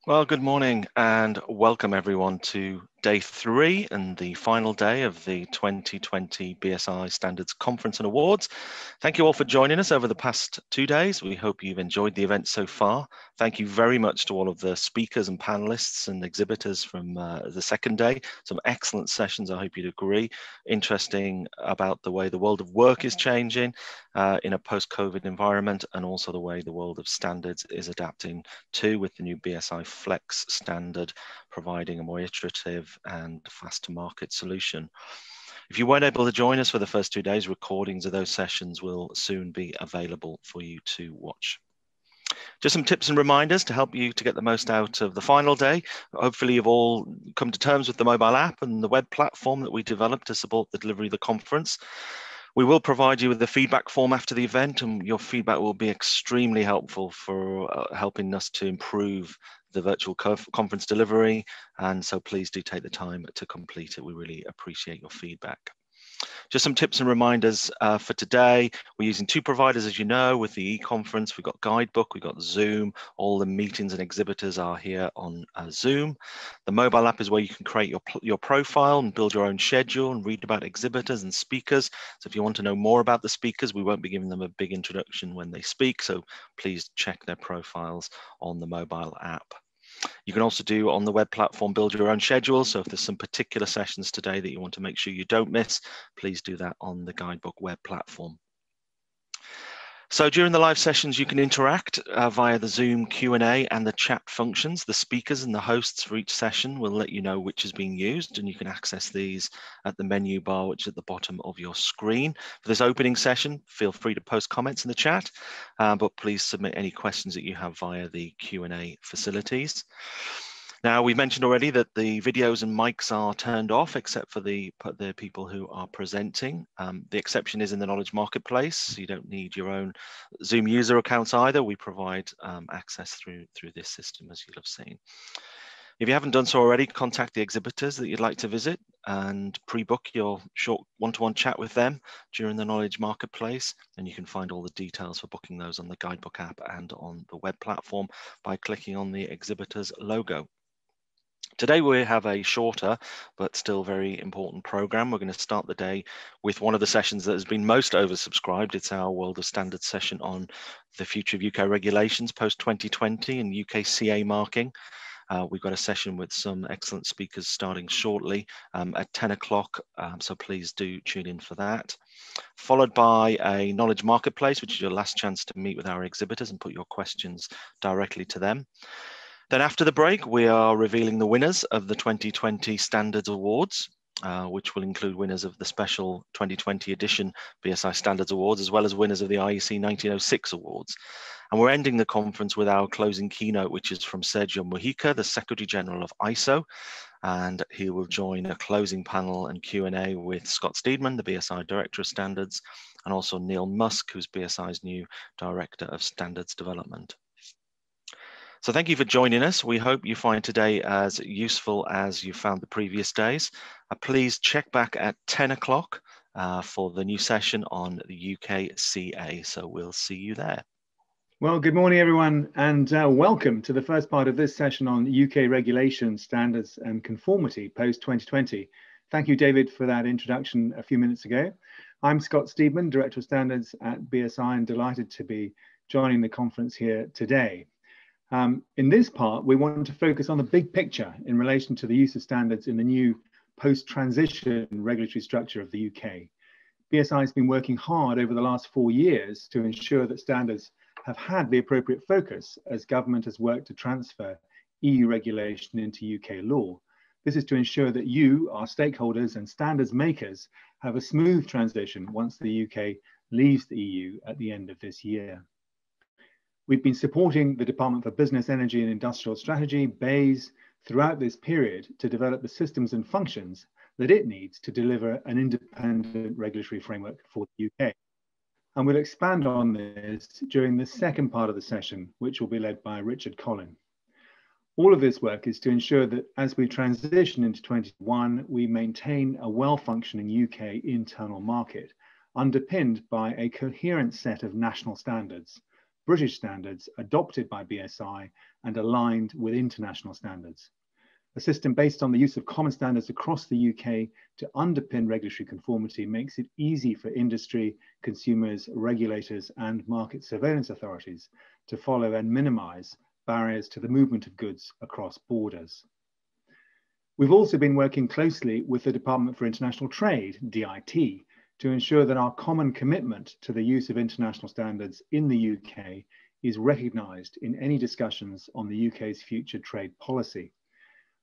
Well, good morning and welcome everyone to day 3 and the final day of the 2020 BSI Standards Conference and Awards. Thank you all for joining us over the past 2 days. We hope you've enjoyed the event so far. Thank you very much to all of the speakers and panelists and exhibitors from the second day. Some excellent sessions, I hope you'd agree. Interesting about the way the world of work is changing in a post-COVID environment, and also the way the world of standards is adapting to with the new BSI Flex standard, providing a more iterative and faster market solution. If you weren't able to join us for the first 2 days, recordings of those sessions will soon be available for you to watch. Just some tips and reminders to help you to get the most out of the final day. Hopefully you've all come to terms with the mobile app and the web platform that we developed to support the delivery of the conference. We will provide you with the feedback form after the event, and your feedback will be extremely helpful for helping us to improve the virtual conference delivery. And so please do take the time to complete it. We really appreciate your feedback. Just some tips and reminders for today. We're using 2 providers, as you know, with the e-conference. We've got Guidebook, we've got Zoom. All the meetings and exhibitors are here on Zoom. The mobile app is where you can create your profile and build your own schedule and read about exhibitors and speakers. So if you want to know more about the speakers, we won't be giving them a big introduction when they speak. So please check their profiles on the mobile app. You can also do on the web platform, build your own schedule. So if there's some particular sessions today that you want to make sure you don't miss, please do that on the Guidebook web platform. So during the live sessions, you can interact via the Zoom Q&A and the chat functions. The speakers and the hosts for each session will let you know which is being used, and you can access these at the menu bar, which is at the bottom of your screen. For this opening session, feel free to post comments in the chat, but please submit any questions that you have via the Q&A facilities. Now, we mentioned already that the videos and mics are turned off, except for the people who are presenting. The exception is in the Knowledge Marketplace. You don't need your own Zoom user accounts either. We provide access through this system, as you'll have seen. If you haven't done so already, contact the exhibitors that you'd like to visit and pre-book your short one-to-one chat with them during the Knowledge Marketplace. And you can find all the details for booking those on the Guidebook app and on the web platform by clicking on the exhibitor's logo. Today we have a shorter but still very important program. We're going to start the day with one of the sessions that has been most oversubscribed. It's our World of Standards session on the future of UK regulations post-2020 and UKCA marking. We've got a session with some excellent speakers starting shortly at 10 o'clock, so please do tune in for that. Followed by a Knowledge Marketplace, which is your last chance to meet with our exhibitors and put your questions directly to them. Then after the break, we are revealing the winners of the 2020 Standards Awards, which will include winners of the special 2020 edition BSI Standards Awards, as well as winners of the IEC 1906 Awards. And we're ending the conference with our closing keynote, which is from Sergio Mujica, the Secretary General of ISO. And he will join a closing panel and Q&A with Scott Steedman, the BSI Director of Standards, and also Neil Musk, who's BSI's new Director of Standards Development. So thank you for joining us. We hope you find today as useful as you found the previous days. Please check back at 10 o'clock for the new session on the UKCA. So we'll see you there. Well, good morning, everyone, and welcome to the first part of this session on UK regulation, standards and conformity post-2020. Thank you, David, for that introduction a few minutes ago. I'm Scott Steedman, Director of Standards at BSI, and delighted to be joining the conference here today. In this part, we want to focus on the big picture in relation to the use of standards in the new post-transition regulatory structure of the UK. BSI has been working hard over the last 4 years to ensure that standards have had the appropriate focus as government has worked to transfer EU regulation into UK law. This is to ensure that you, our stakeholders and standards makers, have a smooth transition once the UK leaves the EU at the end of this year. We've been supporting the Department for Business, Energy and Industrial Strategy, BEIS, throughout this period to develop the systems and functions that it needs to deliver an independent regulatory framework for the UK. And we'll expand on this during the second part of the session, which will be led by Richard Collin. All of this work is to ensure that as we transition into 2021, we maintain a well-functioning UK internal market, underpinned by a coherent set of national standards, British standards adopted by BSI and aligned with international standards. A system based on the use of common standards across the UK to underpin regulatory conformity makes it easy for industry, consumers, regulators, and market surveillance authorities to follow and minimise barriers to the movement of goods across borders. We've also been working closely with the Department for International Trade, DIT, to ensure that our common commitment to the use of international standards in the UK is recognised in any discussions on the UK's future trade policy.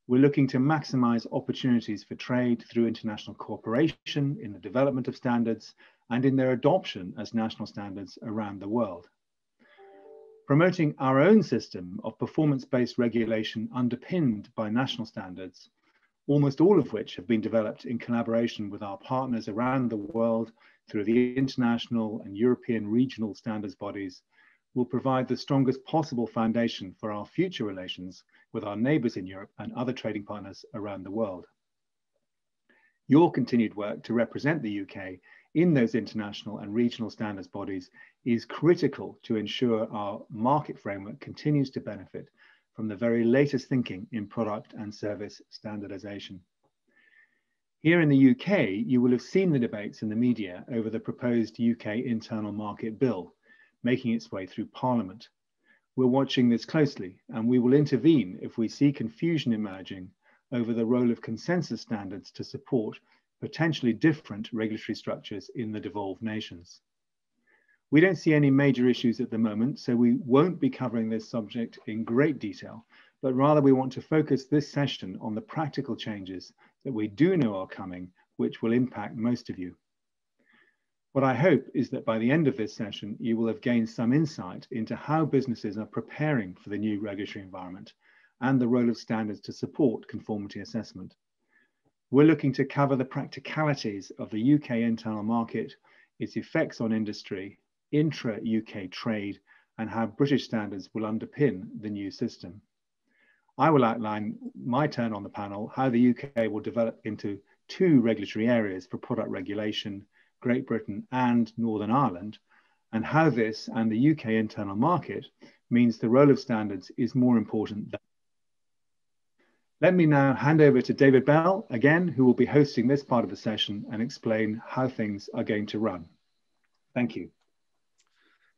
We're looking to maximise opportunities for trade through international cooperation in the development of standards and in their adoption as national standards around the world. Promoting our own system of performance-based regulation underpinned by national standards, almost all of which have been developed in collaboration with our partners around the world through the international and European regional standards bodies, will provide the strongest possible foundation for our future relations with our neighbours in Europe and other trading partners around the world. Your continued work to represent the UK in those international and regional standards bodies is critical to ensure our market framework continues to benefit from the very latest thinking in product and service standardisation. Here in the UK, you will have seen the debates in the media over the proposed UK Internal Market Bill, making its way through Parliament. We're watching this closely, and we will intervene if we see confusion emerging over the role of consensus standards to support potentially different regulatory structures in the devolved nations. We don't see any major issues at the moment, so we won't be covering this subject in great detail, but rather we want to focus this session on the practical changes that we do know are coming, which will impact most of you. What I hope is that by the end of this session, you will have gained some insight into how businesses are preparing for the new regulatory environment and the role of standards to support conformity assessment. We're looking to cover the practicalities of the UK internal market, its effects on industry, intra-UK trade, and how British standards will underpin the new system. I will outline my turn on the panel, how the UK will develop into two regulatory areas for product regulation, Great Britain and Northern Ireland, and how this and the UK internal market means the role of standards is more important than. Let me now hand over to David Bell, again, who will be hosting this part of the session and explain how things are going to run. Thank you.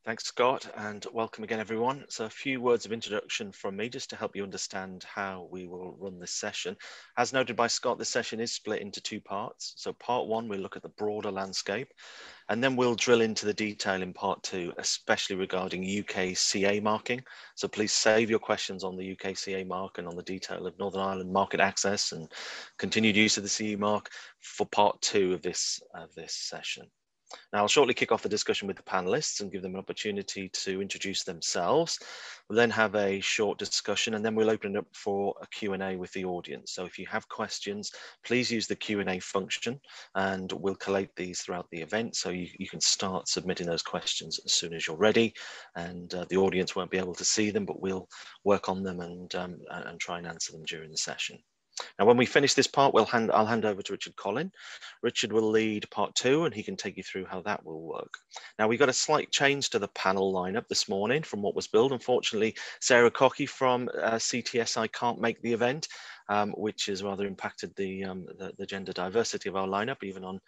Thanks, Scott, and welcome again, everyone. So a few words of introduction from me just to help you understand how we will run this session. As noted by Scott, this session is split into two parts. So part one, we'll look at the broader landscape, and then we'll drill into the detail in part two, especially regarding UKCA marking. So please save your questions on the UKCA mark and on the detail of Northern Ireland market access and continued use of the CE mark for part two of this session. Now, I'll shortly kick off the discussion with the panelists and give them an opportunity to introduce themselves. We'll then have a short discussion and then we'll open it up for a Q&A with the audience. So if you have questions, please use the Q&A function and we'll collate these throughout the event. So you can start submitting those questions as soon as you're ready, and the audience won't be able to see them, but we'll work on them and try and answer them during the session. Now, when we finish this part, I'll hand over to Richard Collin. Richard will lead part two and he can take you through how that will work. Now, we got a slight change to the panel lineup this morning from what was billed. Unfortunately, Sarah Cockey from CTSI can't make the event, which has rather impacted the gender diversity of our lineup, even on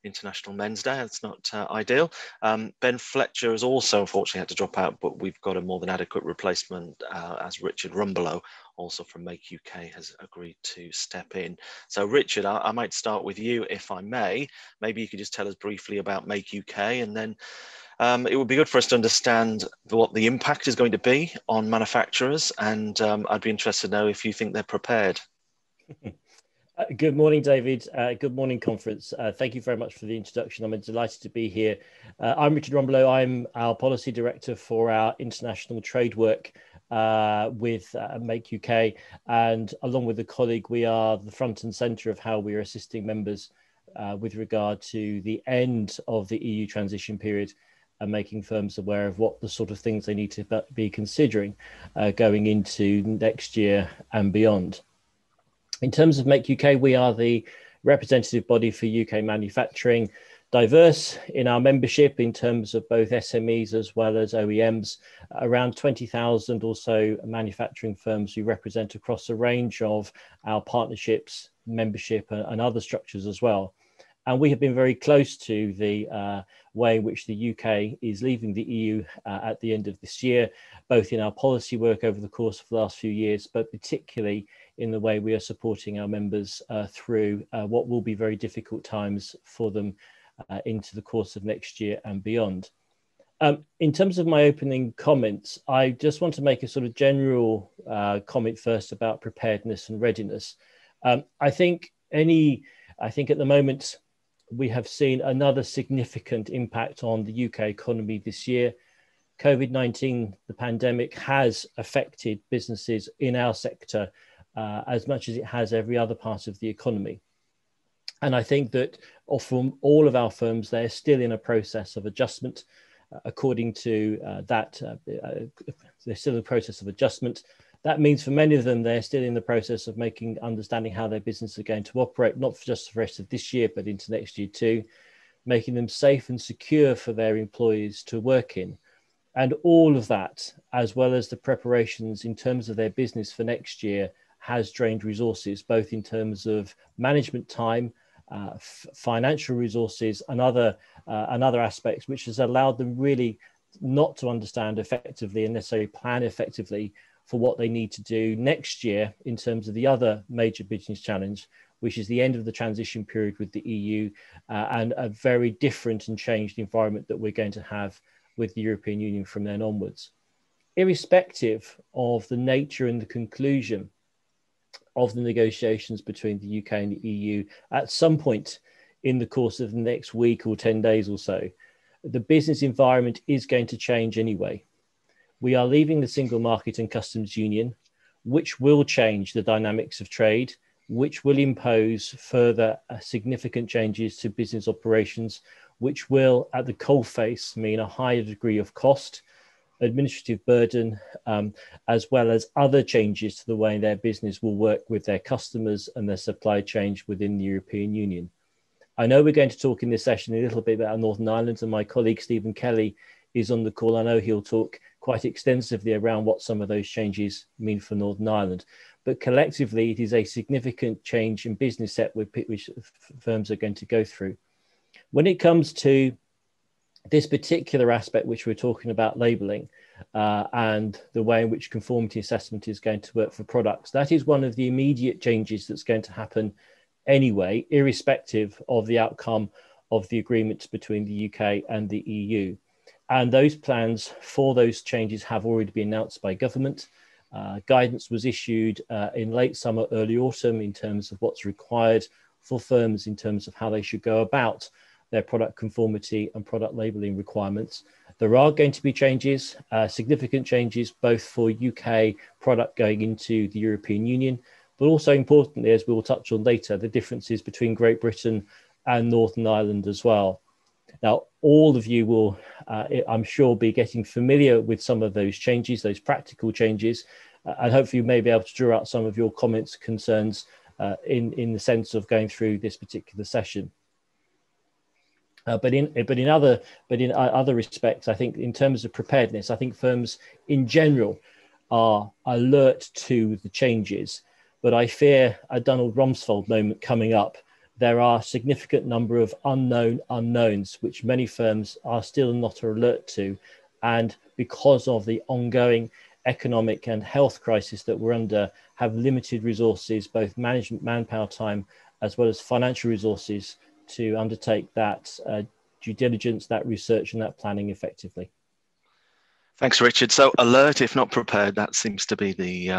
International Men's Day. It's not ideal. Ben Fletcher has also unfortunately had to drop out, but we've got a more than adequate replacement as Richard Rumbelow, also from Make UK, has agreed to step in. So Richard, I might start with you if I may. Maybe you could just tell us briefly about Make UK, and then it would be good for us to understand what the impact is going to be on manufacturers, and I'd be interested to know if you think they're prepared. Good morning, David. Good morning, conference. Thank you very much for the introduction. I'm delighted to be here. I'm Richard Rumbelow. I'm our policy director for our international trade work with Make UK. And along with a colleague, we are the front and centre of how we are assisting members with regard to the end of the EU transition period and making firms aware of what the sort of things they need to be considering going into next year and beyond. In terms of Make UK, we are the representative body for UK manufacturing, diverse in our membership in terms of both SMEs as well as OEMs, around 20,000 or so manufacturing firms we represent across a range of our partnerships, membership and other structures as well. And we have been very close to the way in which the UK is leaving the EU at the end of this year, both in our policy work over the course of the last few years, but particularly in the way we are supporting our members through what will be very difficult times for them into the course of next year and beyond. In terms of my opening comments, I just want to make a sort of general comment first about preparedness and readiness. I think at the moment, we have seen another significant impact on the UK economy this year. COVID-19, the pandemic, has affected businesses in our sector as much as it has every other part of the economy. And I think that from all of our firms, they're still in a process of adjustment. According to they're still in a process of adjustment. That means for many of them, they're still in the process of understanding how their business are going to operate, not just for the rest of this year, but into next year too, making them safe and secure for their employees to work in. And all of that, as well as the preparations in terms of their business for next year, has drained resources, both in terms of management time, financial resources and other aspects, which has allowed them really not to understand effectively and necessarily plan effectively for what they need to do next year in terms of the other major business challenge, which is the end of the transition period with the EU and a very different and changed environment that we're going to have with the European Union from then onwards. Irrespective of the nature and the conclusion of the negotiations between the UK and the EU at some point in the course of the next week or 10 days or so, the business environment is going to change anyway. We are leaving the single market and customs union, which will change the dynamics of trade, which will impose further significant changes to business operations, which will at the coalface mean a higher degree of cost, administrative burden, as well as other changes to the way their business will work with their customers and their supply chain within the European Union. I know we're going to talk in this session a little bit about Northern Ireland, and my colleague Stephen Kelly is on the call. I know he'll talk quite extensively around what some of those changes mean for Northern Ireland. But collectively, it is a significant change in business set which firms are going to go through. When it comes to this particular aspect, which we're talking about labelling and the way in which conformity assessment is going to work for products, that is one of the immediate changes that's going to happen anyway, irrespective of the outcome of the agreements between the UK and the EU. And those plans for those changes have already been announced by government. Guidance was issued in late summer, early autumn in terms of what's required for firms in terms of how they should go about their product conformity and product labelling requirements. There are going to be changes, significant changes, both for UK product going into the European Union, but also importantly, as we will touch on later, the differences between Great Britain and Northern Ireland as well. Now, all of you will, I'm sure, be getting familiar with some of those changes, those practical changes, and hopefully you may be able to draw out some of your comments, concerns in the sense of going through this particular session. But in other respects, I think in terms of preparedness, I think firms in general are alert to the changes. But I fear a Donald Rumsfeld moment coming up. There are a significant number of unknown unknowns, which many firms are still not alert to. And because of the ongoing economic and health crisis that we're under, have limited resources, both management, manpower time, as well as financial resources to undertake that due diligence, that research and that planning effectively. Thanks, Richard. So alert, if not prepared, that seems to be the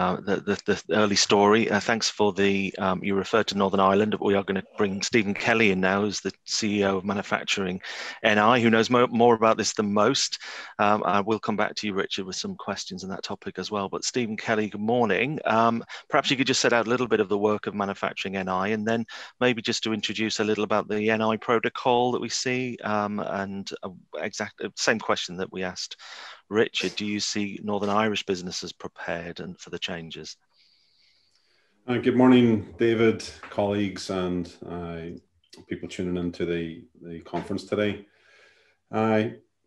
early story. Thanks for you referred to Northern Ireland. We are going to bring Stephen Kelly in now, who's the CEO of Manufacturing NI, who knows more about this than most. I will come back to you, Richard, with some questions on that topic as well. But Stephen Kelly, good morning. Perhaps you could just set out a little bit of the work of Manufacturing NI, and then maybe just to introduce a little about the NI protocol that we see, and same question that we asked Richard, do you see Northern Irish businesses prepared for the changes? Good morning, David, colleagues, and people tuning into the conference today.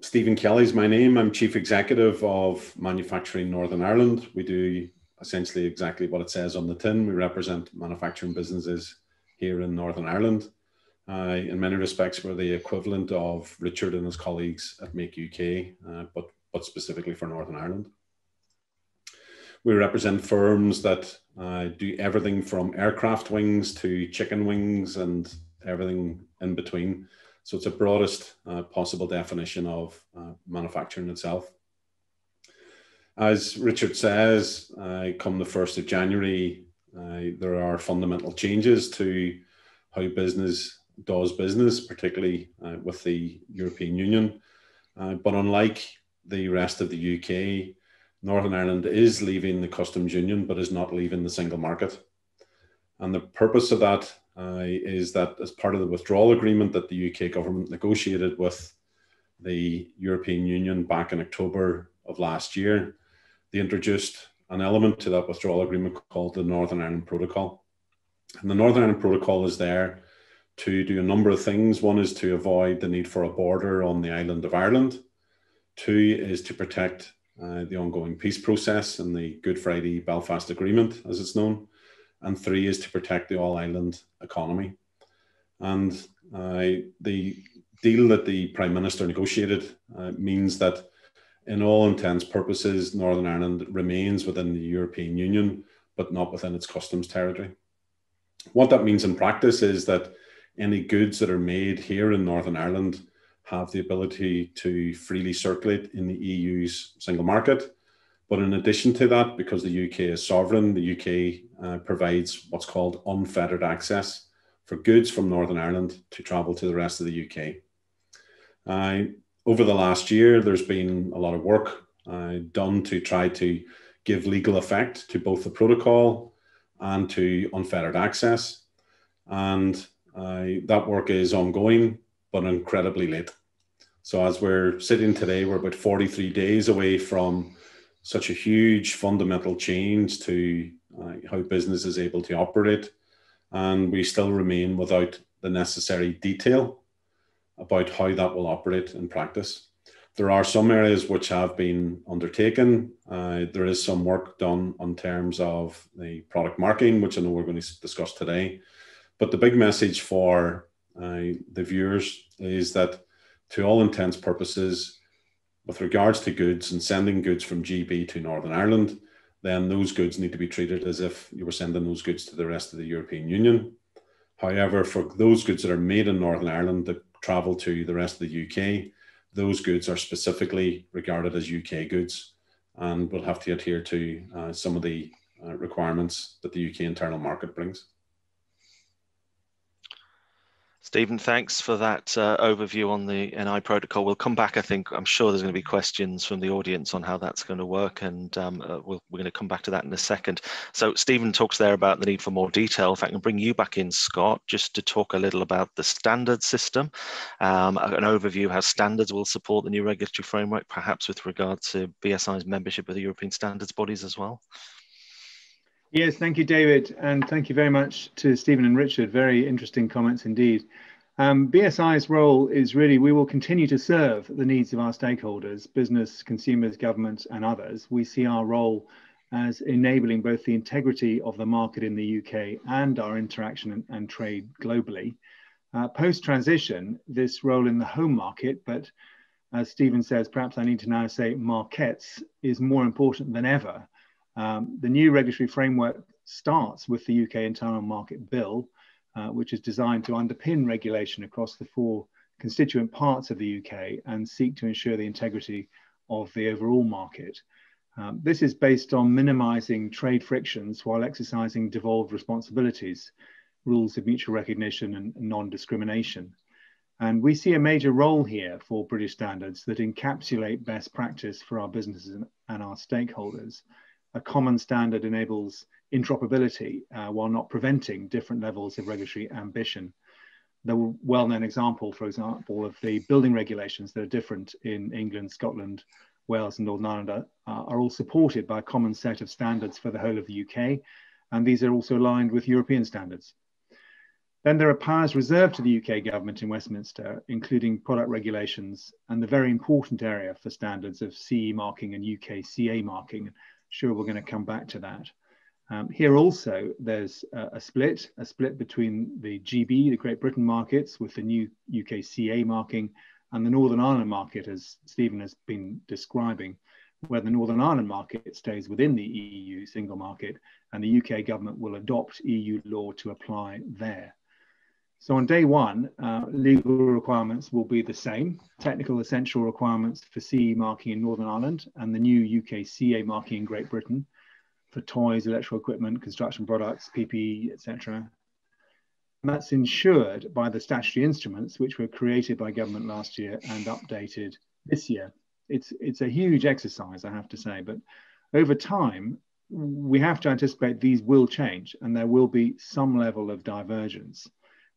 Stephen Kelly is my name. I'm Chief Executive of Manufacturing Northern Ireland. We do essentially exactly what it says on the tin. We represent manufacturing businesses here in Northern Ireland. In many respects, we're the equivalent of Richard and his colleagues at Make UK, but specifically for Northern Ireland. We represent firms that do everything from aircraft wings to chicken wings and everything in between. So it's a broadest possible definition of manufacturing itself. As Richard says, come the 1st of January, there are fundamental changes to how business does business, particularly with the European Union. But unlike the rest of the UK, Northern Ireland is leaving the customs union, but is not leaving the single market. And the purpose of that is that as part of the withdrawal agreement that the UK government negotiated with the European Union back in October of last year, they introduced an element to that withdrawal agreement called the Northern Ireland Protocol. And the Northern Ireland Protocol is there to do a number of things. One is to avoid the need for a border on the island of Ireland. 2 is to protect the ongoing peace process and the Good Friday Belfast Agreement, as it's known. And 3 is to protect the all-island economy. And the deal that the Prime Minister negotiated means that in all intents and purposes, Northern Ireland remains within the European Union, but not within its customs territory. What that means in practice is that any goods that are made here in Northern Ireland have the ability to freely circulate in the EU's single market. But in addition to that, because the UK is sovereign, the UK provides what's called unfettered access for goods from Northern Ireland to travel to the rest of the UK. Over the last year, there's been a lot of work done to try to give legal effect to both the protocol and to unfettered access. And that work is ongoing, but incredibly late. So as we're sitting today, we're about 43 days away from such a huge fundamental change to how business is able to operate. And we still remain without the necessary detail about how that will operate in practice. There are some areas which have been undertaken. There is some work done on terms of the product marking, which I know we're going to discuss today. But the big message for the viewers is that to all intents and purposes, with regards to goods and sending goods from GB to Northern Ireland, then those goods need to be treated as if you were sending those goods to the rest of the European Union. However, for those goods that are made in Northern Ireland that travel to the rest of the UK, those goods are specifically regarded as UK goods and will have to adhere to some of the requirements that the UK internal market brings. Stephen, thanks for that overview on the NI protocol. We'll come back. I'm sure there's going to be questions from the audience on how that's going to work, and we're going to come back to that in a second. So Stephen talks there about the need for more detail. If I can bring you back in, Scott, just to talk a little about the standards system, an overview how standards will support the new regulatory framework, perhaps with regard to BSI's membership of the European standards bodies as well. Yes, thank you, David, and thank you very much to Stephen and Richard. Very interesting comments indeed. BSI's role is really, we will continue to serve the needs of our stakeholders, business, consumers, governments, and others. We see our role as enabling both the integrity of the market in the UK and our interaction and trade globally. Post-transition, this role in the home market, but as Stephen says, perhaps I need to now say markets, is more important than ever. The new regulatory framework starts with the UK Internal Market Bill, which is designed to underpin regulation across the 4 constituent parts of the UK and seek to ensure the integrity of the overall market. This is based on minimising trade frictions while exercising devolved responsibilities, rules of mutual recognition and non-discrimination. And we see a major role here for British standards that encapsulate best practice for our businesses and our stakeholders. A common standard enables interoperability while not preventing different levels of regulatory ambition. The well-known example, for example, of the building regulations that are different in England, Scotland, Wales and Northern Ireland are all supported by a common set of standards for the whole of the UK, and these are also aligned with European standards. Then there are powers reserved to the UK government in Westminster, including product regulations and the very important area for standards of CE marking and UKCA marking. Sure, we're going to come back to that. Here also, there's a split between the GB, the Great Britain markets, with the new UKCA marking, and the Northern Ireland market, as Stephen has been describing, where the Northern Ireland market stays within the EU single market, and the UK government will adopt EU law to apply there. So on day one, legal requirements will be the same: technical essential requirements for CE marking in Northern Ireland and the new UKCA marking in Great Britain for toys, electrical equipment, construction products, PPE, etc. And that's ensured by the statutory instruments which were created by government last year and updated this year. It's a huge exercise, I have to say, but over time, we have to anticipate these will change and there will be some level of divergence.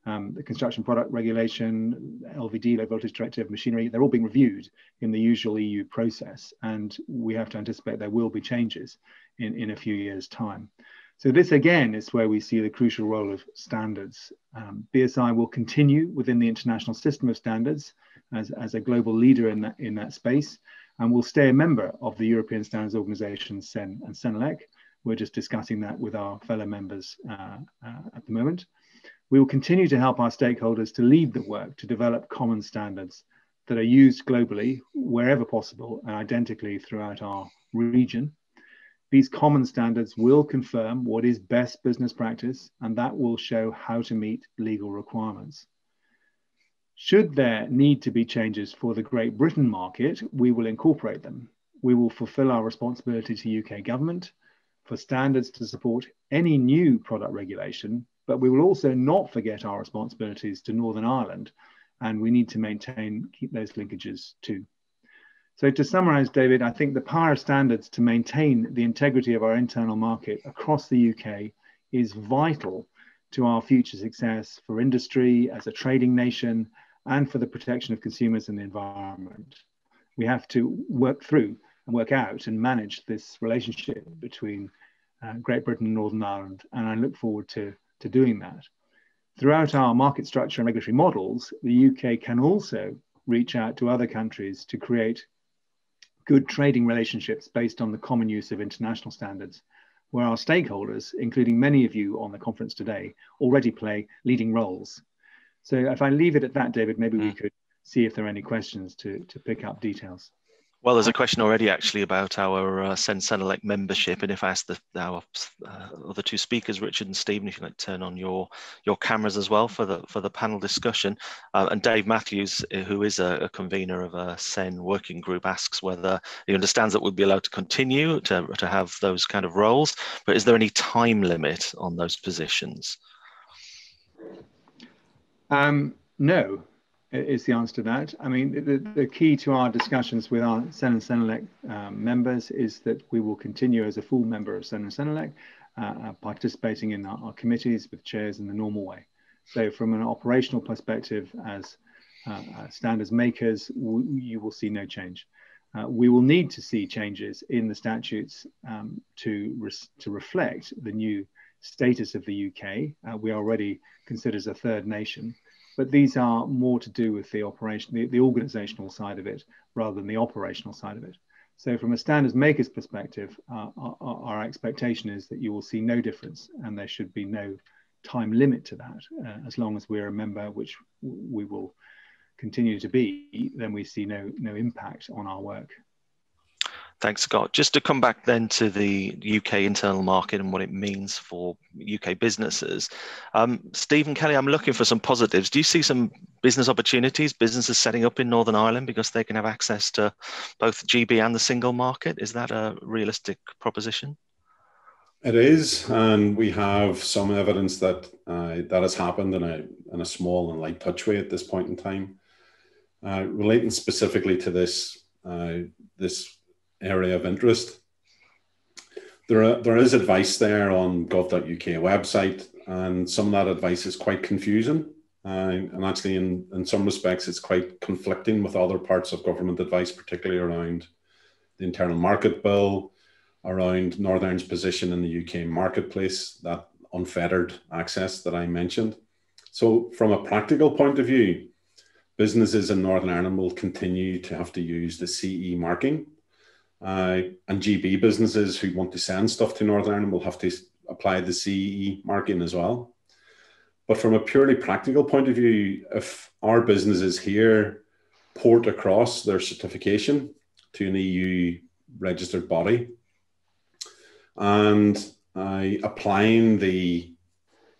The construction product regulation, LVD, low voltage directive, machinery, they're all being reviewed in the usual EU process. And we have to anticipate there will be changes in a few years' time. So this again is where we see the crucial role of standards. BSI will continue within the international system of standards as a global leader in that space, and will stay a member of the European Standards Organization, CEN and CENELEC. We're just discussing that with our fellow members at the moment. We will continue to help our stakeholders to lead the work to develop common standards that are used globally, wherever possible, and identically throughout our region. These common standards will confirm what is best business practice, and that will show how to meet legal requirements. Should there need to be changes for the Great Britain market, we will incorporate them. We will fulfill our responsibility to UK government for standards to support any new product regulation, but we will also not forget our responsibilities to Northern Ireland, and we need to keep those linkages too. So to summarize, David, I think the power of standards to maintain the integrity of our internal market across the UK is vital to our future success for industry as a trading nation and for the protection of consumers and the environment. We have to work through and work out and manage this relationship between Great Britain and Northern Ireland, and I look forward to doing that. Throughout our market structure and regulatory models, the UK can also reach out to other countries to create good trading relationships based on the common use of international standards, where our stakeholders, including many of you on the conference today, already play leading roles. So if I leave it at that, David, maybe we could see if there are any questions to pick up details. Well, there's a question already actually about our CEN-CENELEC membership, and if I ask our other two speakers, Richard and Stephen, if you'd like to turn on your cameras as well for the panel discussion, and Dave Matthews, who is a convener of a CEN working group, asks whether he understands that we'll be allowed to continue to have those kind of roles, but is there any time limit on those positions? No. Is the answer to that. I mean, the key to our discussions with our CEN and CENELEC members is that we will continue as a full member of CEN and CENELEC, participating in our committees with chairs in the normal way. So from an operational perspective, as standards makers, you will see no change. We will need to see changes in the statutes to reflect the new status of the UK. We are already considered as a third nation. But these are more to do with the operation, the organizational side of it, rather than the operational side of it. So from a standards maker's perspective, our expectation is that you will see no difference, and there should be no time limit to that. As long as we're a member, which we will continue to be, then we see no impact on our work. Thanks, Scott. Just to come back then to the UK internal market and what it means for UK businesses. Stephen Kelly, I'm looking for some positives. Do you see some business opportunities, businesses setting up in Northern Ireland because they can have access to both GB and the single market? Is that a realistic proposition? It is, and we have some evidence that that has happened in a small and light touch way at this point in time. Relating specifically to this area of interest, there is advice there on gov.uk website, and some of that advice is quite confusing, and actually in some respects it's quite conflicting with other parts of government advice, particularly around the internal market bill, around Northern Ireland's position in the UK marketplace, that unfettered access that I mentioned. So from a practical point of view, businesses in Northern Ireland will continue to have to use the CE marking. And GB businesses who want to send stuff to Northern Ireland will have to apply the CE marking as well. But from a purely practical point of view, if our businesses here port across their certification to an EU registered body and applying the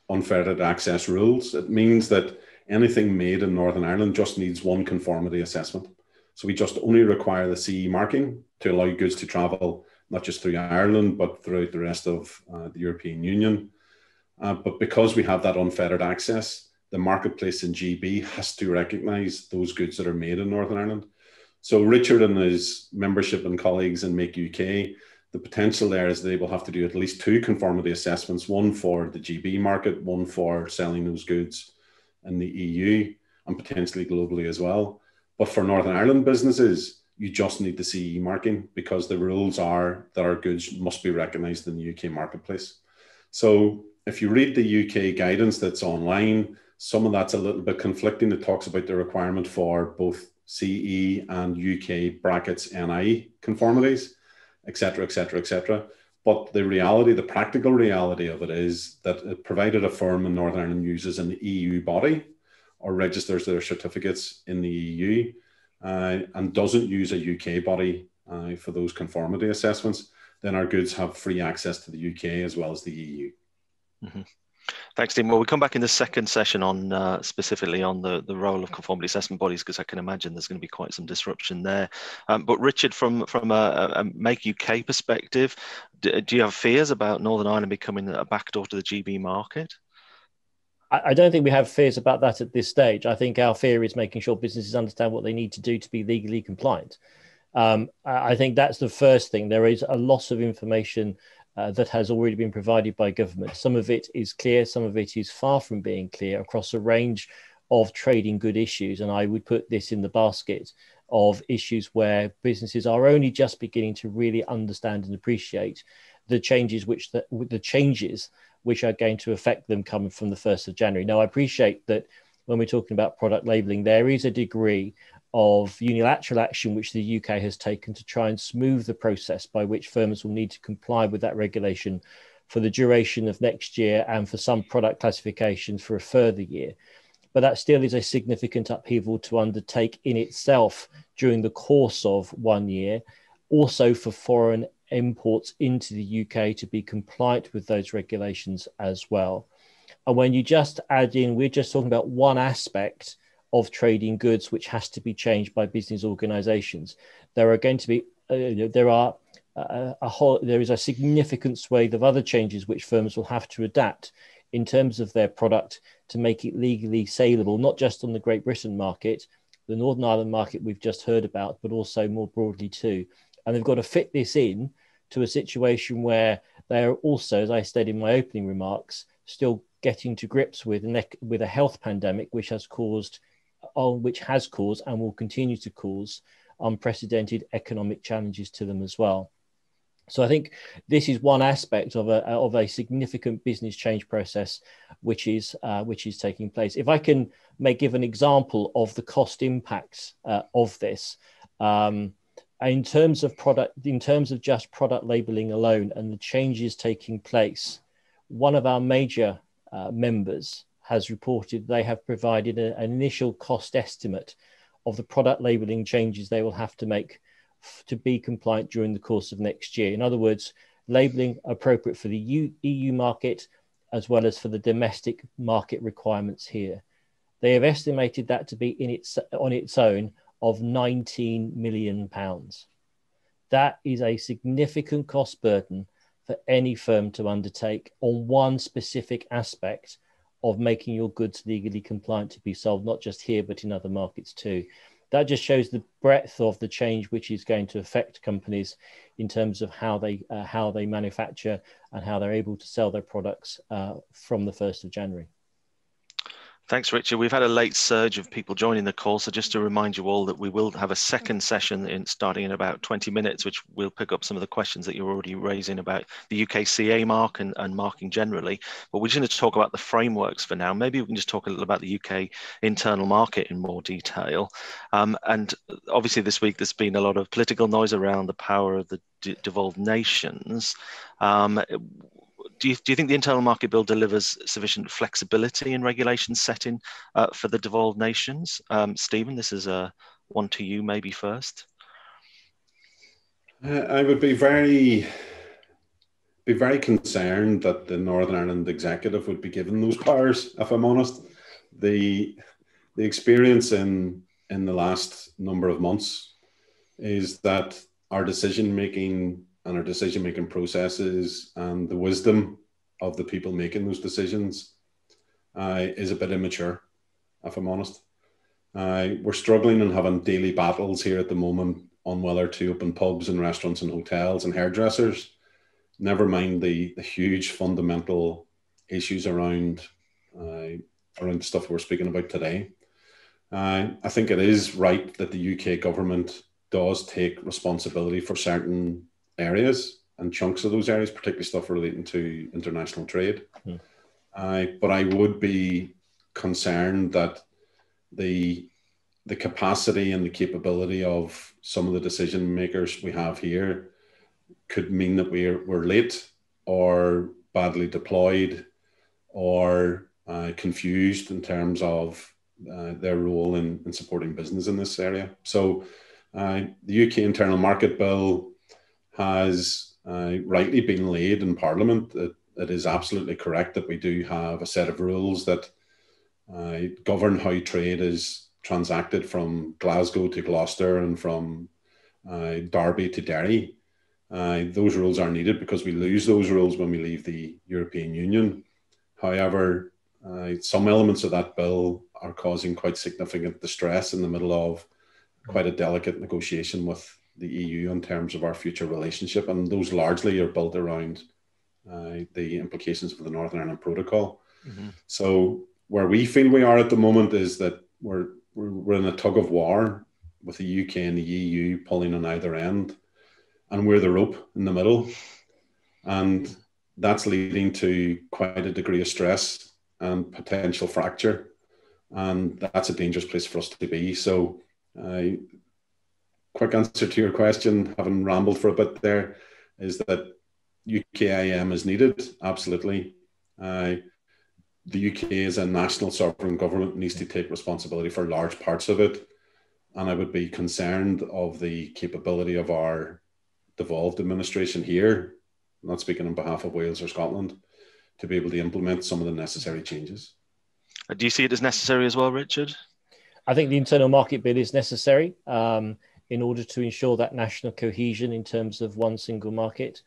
unfettered access rules, it means that anything made in Northern Ireland just needs one conformity assessment. So we just only require the CE marking to allow goods to travel, not just through Ireland, but throughout the rest of the European Union. But because we have that unfettered access, the marketplace in GB has to recognise those goods that are made in Northern Ireland. So Richard and his membership and colleagues in Make UK, the potential there is they will have to do at least 2 conformity assessments, one for the GB market, one for selling those goods in the EU and potentially globally as well. But for Northern Ireland businesses, you just need the CE marking because the rules are that our goods must be recognised in the UK marketplace. So if you read the UK guidance that's online, some of that's a little bit conflicting. It talks about the requirement for both CE and UK brackets NI conformities, etc., etc., etc. But the reality, the practical reality of it is that provided a firm in Northern Ireland uses an EU body or registers their certificates in the EU and doesn't use a UK body for those conformity assessments, then our goods have free access to the UK as well as the EU. Mm-hmm. Thanks, Tim. Well, we come back in the second session on specifically on the role of conformity assessment bodies, because I can imagine there's going to be quite some disruption there. But Richard, from a Make UK perspective, do you have fears about Northern Ireland becoming a backdoor to the GB market? I don't think we have fears about that at this stage. I think our fear is making sure businesses understand what they need to do to be legally compliant. I think that's the first thing. There is a loss of information that has already been provided by government. Some of it is clear, some of it is far from being clear across a range of trading good issues. And I would put this in the basket of issues where businesses are only just beginning to really understand and appreciate the changes which are going to affect them coming from the 1st of January. Now, I appreciate that when we're talking about product labelling, there is a degree of unilateral action which the UK has taken to try and smooth the process by which firms will need to comply with that regulation for the duration of next year and for some product classifications for a further year. But that still is a significant upheaval to undertake in itself during the course of 1 year, also for foreign imports into the UK to be compliant with those regulations as well. And when you just add in, we're just talking about one aspect of trading goods which has to be changed by business organizations. There are going to be there is a significant swathe of other changes which firms will have to adapt in terms of their product to make it legally saleable, not just on the Great Britain market, the Northern Ireland market we've just heard about, but also more broadly too. And they've got to fit this in to a situation where they are also, as I said in my opening remarks, still getting to grips with a health pandemic which has caused and will continue to cause unprecedented economic challenges to them as well. So I think this is one aspect of a significant business change process which is taking place. If I can give an example of the cost impacts of this, in terms of just product labeling alone and the changes taking place, one of our major members has reported they have provided an initial cost estimate of the product labeling changes they will have to make to be compliant during the course of next year. In other words, labeling appropriate for the EU market as well as for the domestic market requirements here. They have estimated that to be on its own of £19 million. That is a significant cost burden for any firm to undertake on one specific aspect of making your goods legally compliant to be sold, not just here, but in other markets too. That just shows the breadth of the change which is going to affect companies in terms of how they manufacture and how they're able to sell their products from the 1st of January. Thanks, Richard. We've had a late surge of people joining the call, so just to remind you all that we will have a second session starting in about 20 minutes, which will pick up some of the questions that you're already raising about the UKCA mark and marking generally. But we're just going to talk about the frameworks for now. Maybe we can just talk a little about the UK internal market in more detail. And obviously this week there's been a lot of political noise around the power of the devolved nations. Do you think the internal market bill delivers sufficient flexibility in regulation setting for the devolved nations? Stephen, this is one to you maybe first. I would be very concerned that the Northern Ireland executive would be given those powers, if I'm honest. The experience in the last number of months is that our decision-making and our decision-making processes and the wisdom of the people making those decisions is a bit immature, if I'm honest. We're struggling and having daily battles here at the moment on whether to open pubs and restaurants and hotels and hairdressers, never mind the huge fundamental issues around the stuff we're speaking about today. I think it is right that the UK government does take responsibility for certain areas and chunks of those areas, particularly stuff relating to international trade. But I would be concerned that the capacity and the capability of some of the decision makers we have here could mean that we're late or badly deployed or confused in terms of their role in supporting business in this area. So the UK Internal Market Bill has rightly been laid in Parliament. It is absolutely correct that we do have a set of rules that govern how trade is transacted from Glasgow to Gloucester and from Derby to Derry. Those rules are needed because we lose those rules when we leave the European Union. However, some elements of that bill are causing quite significant distress in the middle of quite a delicate negotiation with the EU in terms of our future relationship, and those largely are built around the implications of the Northern Ireland Protocol. So where we feel we are at the moment is that we're in a tug of war with the UK and the EU pulling on either end, and we're the rope in the middle, and that's leading to quite a degree of stress and potential fracture, and that's a dangerous place for us to be. So quick answer to your question, having rambled for a bit there, is that UKIM is needed, absolutely. The UK as a national sovereign government needs to take responsibility for large parts of it, and I would be concerned of the capability of our devolved administration here, I'm not speaking on behalf of Wales or Scotland, to be able to implement some of the necessary changes. Do you see it as necessary as well, Richard? I think the internal market bill is necessary in order to ensure that national cohesion in terms of one single market.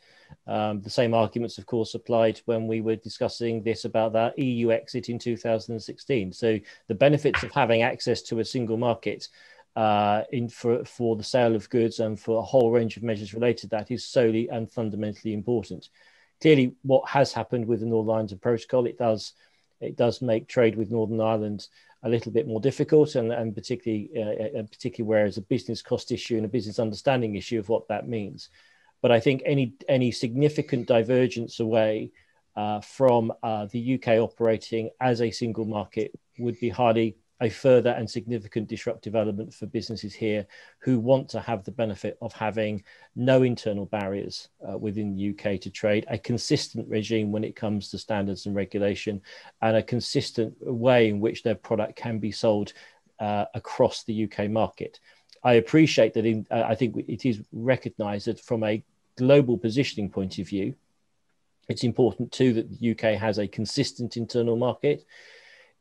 The same arguments, of course, applied when we were discussing this about that EU exit in 2016. So the benefits of having access to a single market for the sale of goods and for a whole range of measures related to that is solely and fundamentally important. Clearly, what has happened with the Northern Ireland Protocol, it does make trade with Northern Ireland a little bit more difficult, and particularly where it's a business cost issue and a business understanding issue of what that means. But I think any significant divergence away from the UK operating as a single market would be hardly a further and significant disruptive element for businesses here who want to have the benefit of having no internal barriers within the UK to trade, a consistent regime when it comes to standards and regulation, and a consistent way in which their product can be sold across the UK market. I appreciate that I think it is recognised that from a global positioning point of view, it's important too that the UK has a consistent internal market.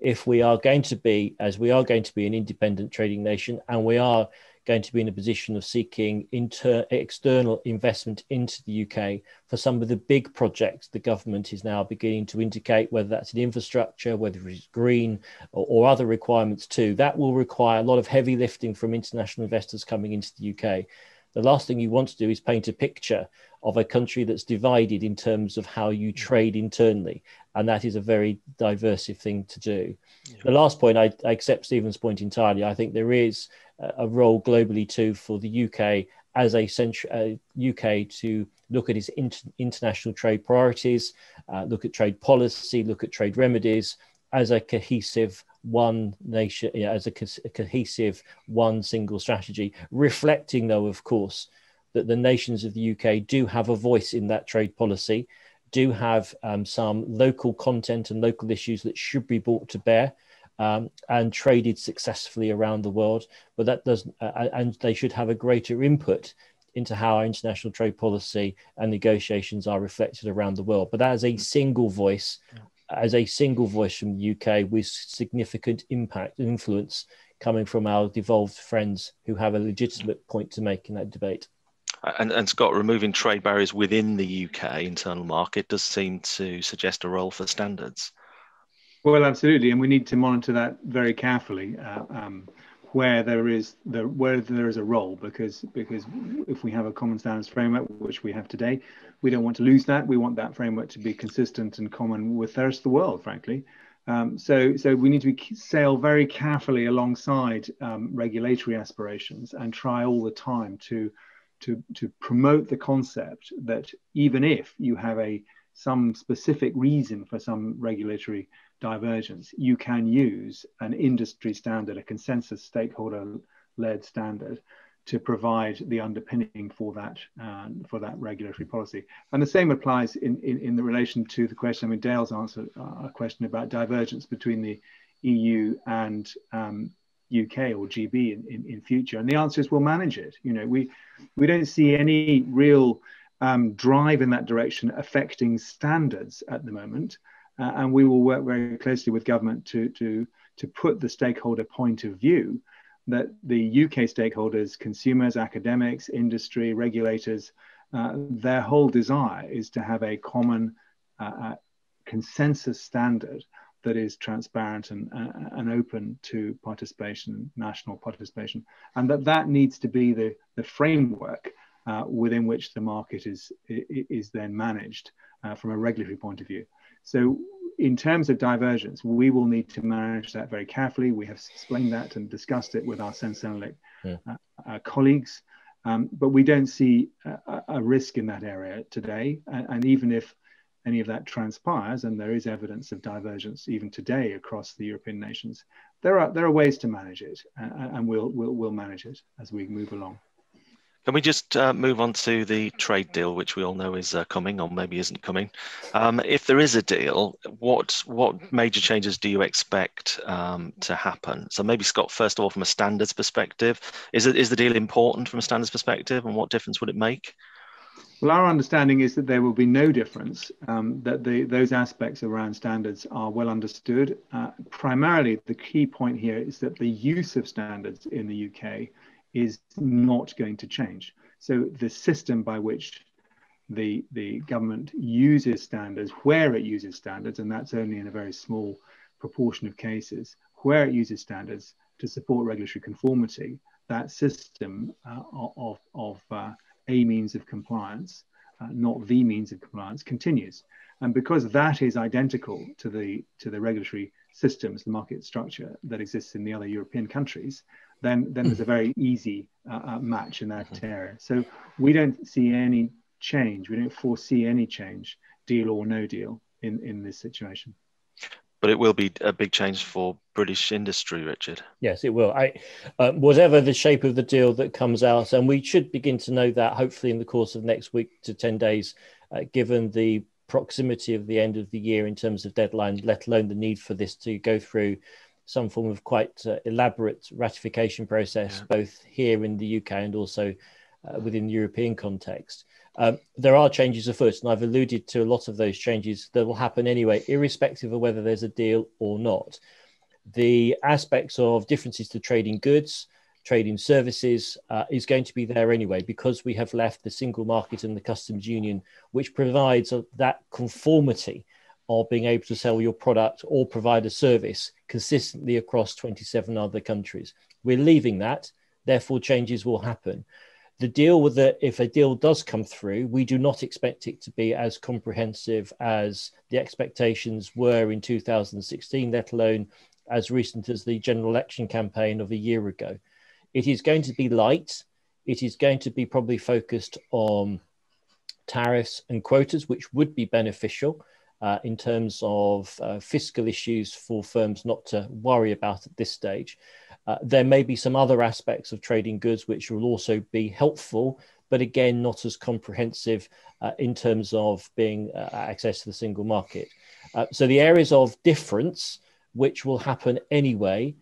If we are going to be, as we are going to be, an independent trading nation, and we are going to be in a position of seeking external investment into the UK for some of the big projects the government is now beginning to indicate, whether that's in infrastructure, whether it's green or other requirements too, that will require a lot of heavy lifting from international investors coming into the UK. The last thing you want to do is paint a picture of a country that's divided in terms of how you trade internally. And that is a very diversive thing to do. Yeah. The last point, I accept Stephen's point entirely. I think there is a role globally too for the UK as a UK to look at its international trade priorities, look at trade policy, look at trade remedies as a cohesive one nation, as a cohesive one single strategy, reflecting though, of course, that the nations of the UK do have a voice in that trade policy, do have some local content and local issues that should be brought to bear and traded successfully around the world, but that doesn't, and they should have a greater input into how our international trade policy and negotiations are reflected around the world. But as a single voice, from the UK with significant impact and influence coming from our devolved friends who have a legitimate point to make in that debate. And Scott, removing trade barriers within the UK internal market does seem to suggest a role for standards. Well, absolutely, and we need to monitor that very carefully where there is a role, because if we have a common standards framework, which we have today, we don't want to lose that. We want that framework to be consistent and common with the rest of the world, frankly. So we need to sail very carefully alongside regulatory aspirations and try all the time to promote the concept that even if you have some specific reason for some regulatory divergence, you can use an industry standard, a consensus stakeholder-led standard, to provide the underpinning for that regulatory policy. And the same applies in the relation to the question. I mean, Dale's answered a question about divergence between the EU and UK or GB in future, and the answer is we'll manage it. You know, we don't see any real drive in that direction affecting standards at the moment, and we will work very closely with government to put the stakeholder point of view that the UK stakeholders, consumers, academics, industry, regulators, their whole desire is to have a common consensus standard that is transparent and open to participation, national participation, and that needs to be the framework within which the market is then managed from a regulatory point of view. So in terms of divergence, we will need to manage that very carefully. We have explained that and discussed it with our Sensenelec colleagues, but we don't see a risk in that area today. And even if any of that transpires, and there is evidence of divergence even today across the European nations, there are ways to manage it, and we'll manage it as we move along. Can we just move on to the trade deal, which we all know is coming, or maybe isn't coming? If there is a deal, what major changes do you expect to happen? So maybe, Scott, first of all, from a standards perspective, is the deal important from a standards perspective, and what difference would it make? Well, our understanding is that there will be no difference, that those aspects around standards are well understood. Primarily, the key point here is that the use of standards in the UK is not going to change. So the system by which the government uses standards, where it uses standards, and that's only in a very small proportion of cases, where it uses standards to support regulatory conformity, that system of a means of compliance, not the means of compliance, continues. And because that is identical to the regulatory systems, the market structure that exists in the other European countries, then there's a very easy match in that area. So we don't see any change. We don't foresee any change, deal or no deal, in this situation. But it will be a big change for British industry, Richard. Yes, it will. Whatever the shape of the deal that comes out, and we should begin to know that hopefully in the course of next week to 10 days, given the proximity of the end of the year in terms of deadline, let alone the need for this to go through some form of quite elaborate ratification process, both here in the UK and also within the European context. There are changes afoot, and I've alluded to a lot of those changes that will happen anyway, irrespective of whether there's a deal or not. The aspects of differences to trading goods, trading services is going to be there anyway, because we have left the single market and the customs union, which provides that conformity of being able to sell your product or provide a service consistently across 27 other countries. We're leaving that, therefore changes will happen. The deal with it, if a deal does come through, we do not expect it to be as comprehensive as the expectations were in 2016, let alone as recent as the general election campaign of a year ago. It is going to be light. It is going to be probably focused on tariffs and quotas, which would be beneficial in terms of fiscal issues for firms not to worry about at this stage. There may be some other aspects of trading goods which will also be helpful, but again, not as comprehensive in terms of being access to the single market. So the areas of difference, which will happen anyway,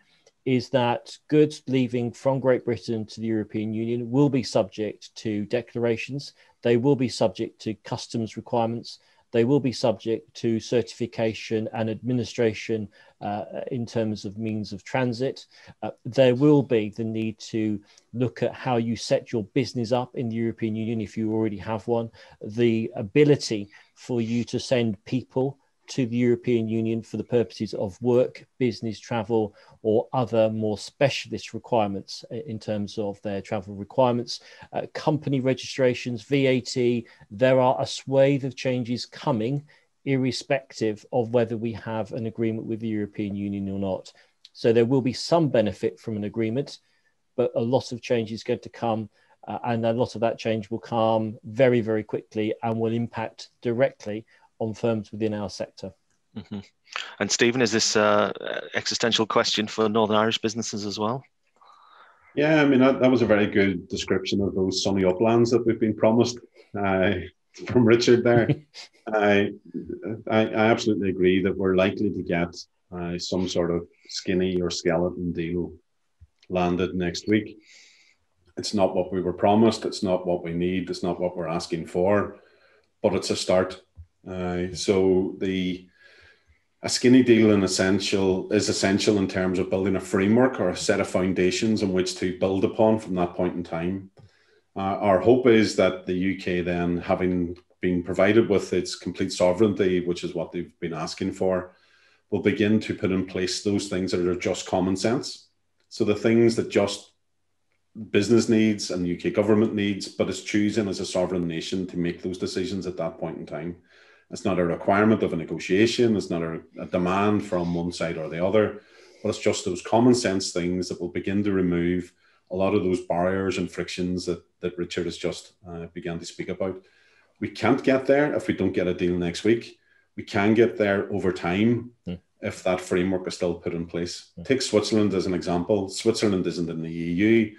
is that goods leaving from Great Britain to the European Union will be subject to declarations. They will be subject to customs requirements. They will be subject to certification and administration in terms of means of transit. There will be the need to look at how you set your business up in the European Union if you already have one, the ability for you to send people to the European Union for the purposes of work, business, travel, or other more specialist requirements in terms of their travel requirements. Company registrations, V80, there are a swathe of changes coming, irrespective of whether we have an agreement with the European Union or not. So there will be some benefit from an agreement, but a lot of change is going to come, and a lot of that change will come very, very quickly and will impact directly on firms within our sector. Mm-hmm. And Stephen, is this existential question for Northern Irish businesses as well? Yeah, I mean, that was a very good description of those sunny uplands that we've been promised from Richard there. I absolutely agree that we're likely to get some sort of skinny or skeleton deal landed next week. It's not what we were promised. It's not what we need. It's not what we're asking for, but it's a start. So a skinny deal is essential in terms of building a framework or a set of foundations on which to build upon from that point in time. Our hope is that the UK then, having been provided with its complete sovereignty, which is what they've been asking for, will begin to put in place those things that are just common sense. So the things that just business needs and the UK government needs, but is choosing as a sovereign nation to make those decisions at that point in time. It's not a requirement of a negotiation. It's not a demand from one side or the other, but it's just those common sense things that will begin to remove a lot of those barriers and frictions that Richard has just began to speak about. We can't get there if we don't get a deal next week. We can get there over time if that framework is still put in place. Take Switzerland as an example. Switzerland isn't in the EU,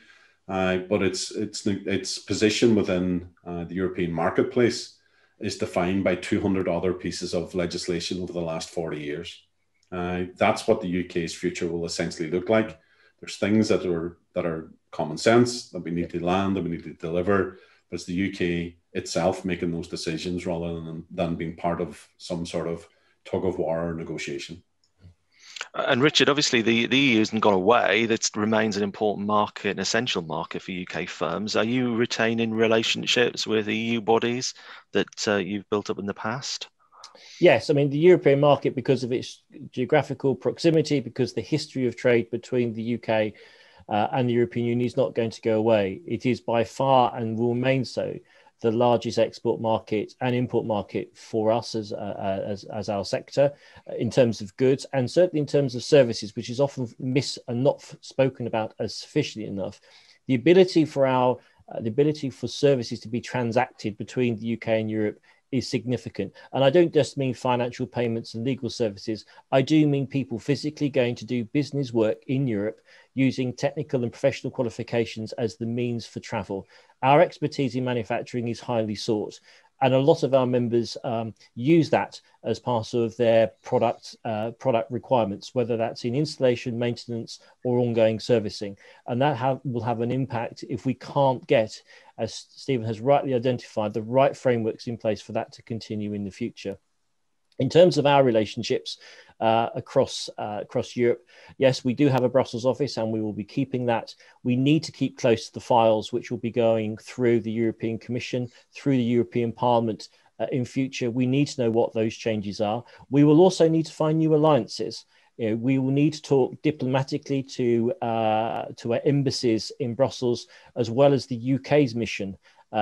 but its position within the European marketplace is defined by 200 other pieces of legislation over the last 40 years. That's what the UK's future will essentially look like. There's things that are common sense that we need to land, that we need to deliver, but it's the UK itself making those decisions rather than being part of some sort of tug of war or negotiation. And Richard, obviously the EU hasn't gone away. That remains an important market, an essential market for UK firms. Are you retaining relationships with EU bodies that you've built up in the past? Yes, I mean, the European market, because of its geographical proximity, because the history of trade between the UK and the European Union is not going to go away. It is by far and will remain so the largest export market and import market for us as our sector in terms of goods, and certainly in terms of services, which is often missed and not spoken about as sufficiently enough. The ability for services to be transacted between the UK and Europe is significant. And I don't just mean financial payments and legal services. I do mean people physically going to do business work in Europe using technical and professional qualifications as the means for travel. Our expertise in manufacturing is highly sought, and a lot of our members use that as part of their product requirements, whether that's in installation, maintenance, or ongoing servicing. And that will have an impact if we can't get, as Stephen has rightly identified, the right frameworks in place for that to continue in the future. In terms of our relationships across Europe, yes, we do have a Brussels office and we will be keeping that. We need to keep close to the files which will be going through the European Commission, through the European Parliament in future. We need to know what those changes are. We will also need to find new alliances. We will need to talk diplomatically to our embassies in Brussels, as well as the UK's mission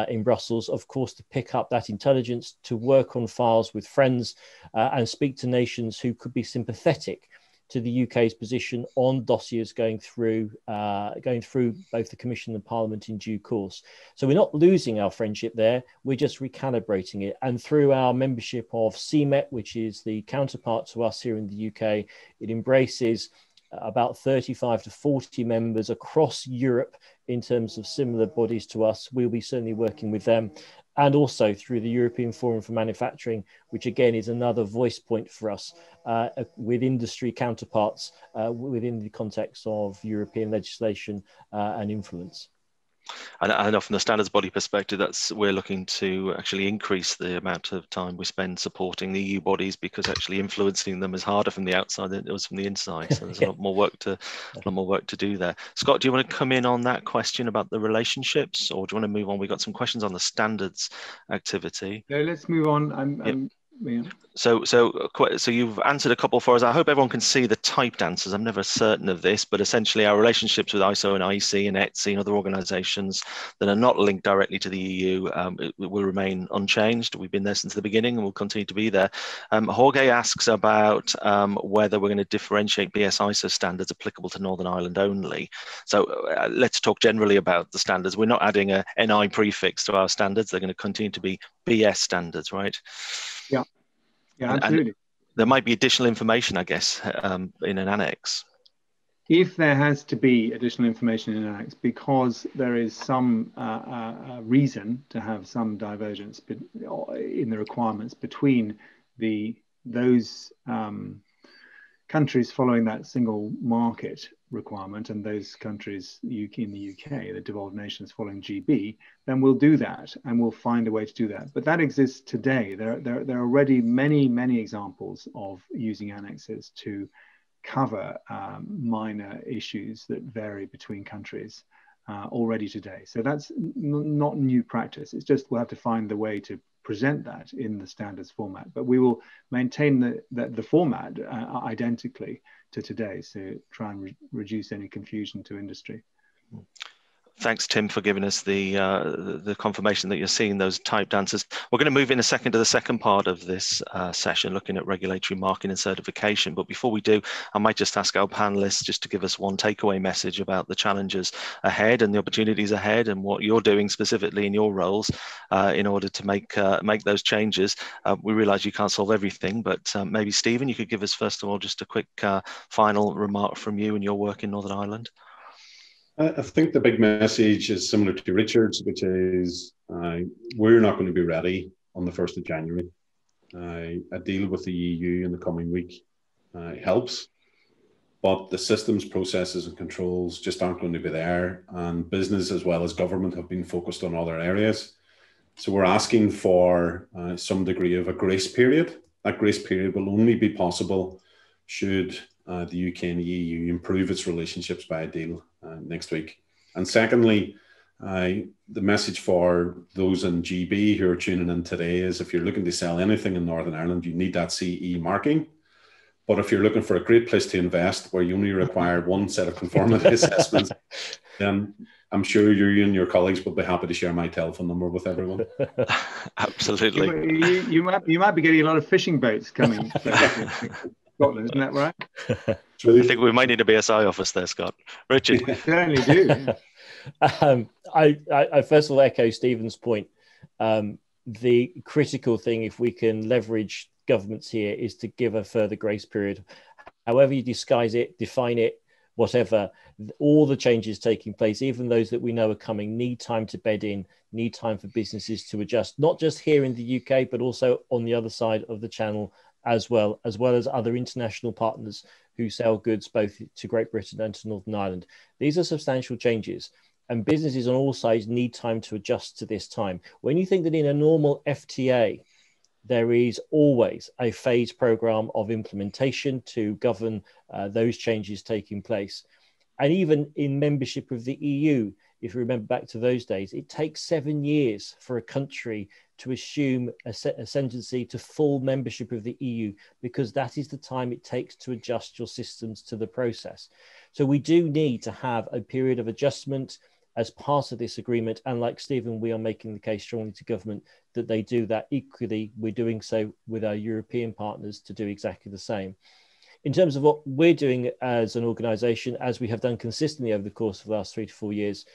in Brussels, of course, to pick up that intelligence, to work on files with friends and speak to nations who could be sympathetic to the UK's position on dossiers going through both the Commission and Parliament in due course. So we're not losing our friendship there, we're just recalibrating it. And through our membership of CMET, which is the counterpart to us here in the UK, it embraces about 35 to 40 members across Europe in terms of similar bodies to us. We'll be certainly working with them. And also through the European Forum for Manufacturing, which again is another voice point for us with industry counterparts within the context of European legislation and influence. And I know from the standards body perspective, we're looking to actually increase the amount of time we spend supporting the EU bodies, because actually influencing them is harder from the outside than it was from the inside. So there's a lot more work to do there. Scott, do you want to come in on that question about the relationships, or do you want to move on? We've got some questions on the standards activity. No, let's move on. Yeah. So you've answered a couple for us. I hope everyone can see the typed answers. I'm never certain of this, but essentially our relationships with ISO and IEC and ETSI and other organisations that are not linked directly to the EU it will remain unchanged. We've been there since the beginning and will continue to be there. Jorge asks about whether we're going to differentiate BSI ISO standards applicable to Northern Ireland only. So let's talk generally about the standards. We're not adding a NI prefix to our standards. They're going to continue to be BS standards, right? Yeah. Yeah, absolutely. And there might be additional information, I guess, in an annex. If there has to be additional information in an annex, because there is some reason to have some divergence in the requirements between those countries following that single market requirement and those countries in the UK, the devolved nations following GB, then we'll do that and we'll find a way to do that. But that exists today. There are already many examples of using annexes to cover minor issues that vary between countries already today. So that's not new practice. It's just we'll have to find the way to present that in the standards format, but we will maintain the format identically to today, so try and reduce any confusion to industry. Thanks, Tim, for giving us the confirmation that you're seeing those typed answers. We're going to move in a second to the second part of this session, looking at regulatory marking and certification. But before we do, I might just ask our panelists just to give us one takeaway message about the challenges ahead and the opportunities ahead, and what you're doing specifically in your roles in order to make those changes. We realise you can't solve everything, but maybe Stephen, you could give us first of all just a quick final remark from you and your work in Northern Ireland. I think the big message is similar to Richard's, which is we're not going to be ready on the 1st of January. A deal with the EU in the coming week helps, but the systems, processes and controls just aren't going to be there, and business as well as government have been focused on other areas. So we're asking for some degree of a grace period. That grace period will only be possible should the UK and the EU improve its relationships by a deal next week. And secondly, the message for those in GB who are tuning in today is, if you're looking to sell anything in Northern Ireland, you need that CE marking. But if you're looking for a great place to invest where you only require one set of conformity assessments, then I'm sure you and your colleagues will be happy to share my telephone number with everyone. Absolutely. You might be getting a lot of fishing boats coming. Scotland, isn't that right? I think we might need a BSI office there, Scott. Richard. We certainly do. Yeah. I first of all echo Stephen's point. The critical thing, if we can leverage governments here, is to give a further grace period. However you disguise it, define it, whatever, all the changes taking place, even those that we know are coming, need time to bed in, need time for businesses to adjust, not just here in the UK, but also on the other side of the channel as well as other international partners who sell goods both to Great Britain and to Northern Ireland. These are substantial changes, and businesses on all sides need time to adjust to this time. When you think that in a normal FTA, there is always a phased program of implementation to govern those changes taking place. And even in membership of the EU, if you remember back to those days, it takes 7 years for a country to assume ascendancy to full membership of the EU, because that is the time it takes to adjust your systems to the process. So we do need to have a period of adjustment as part of this agreement. And like Stephen, we are making the case strongly to government that they do that. Equally, we're doing so with our European partners to do exactly the same. In terms of what we're doing as an organisation, as we have done consistently over the course of the last 3 to 4 years,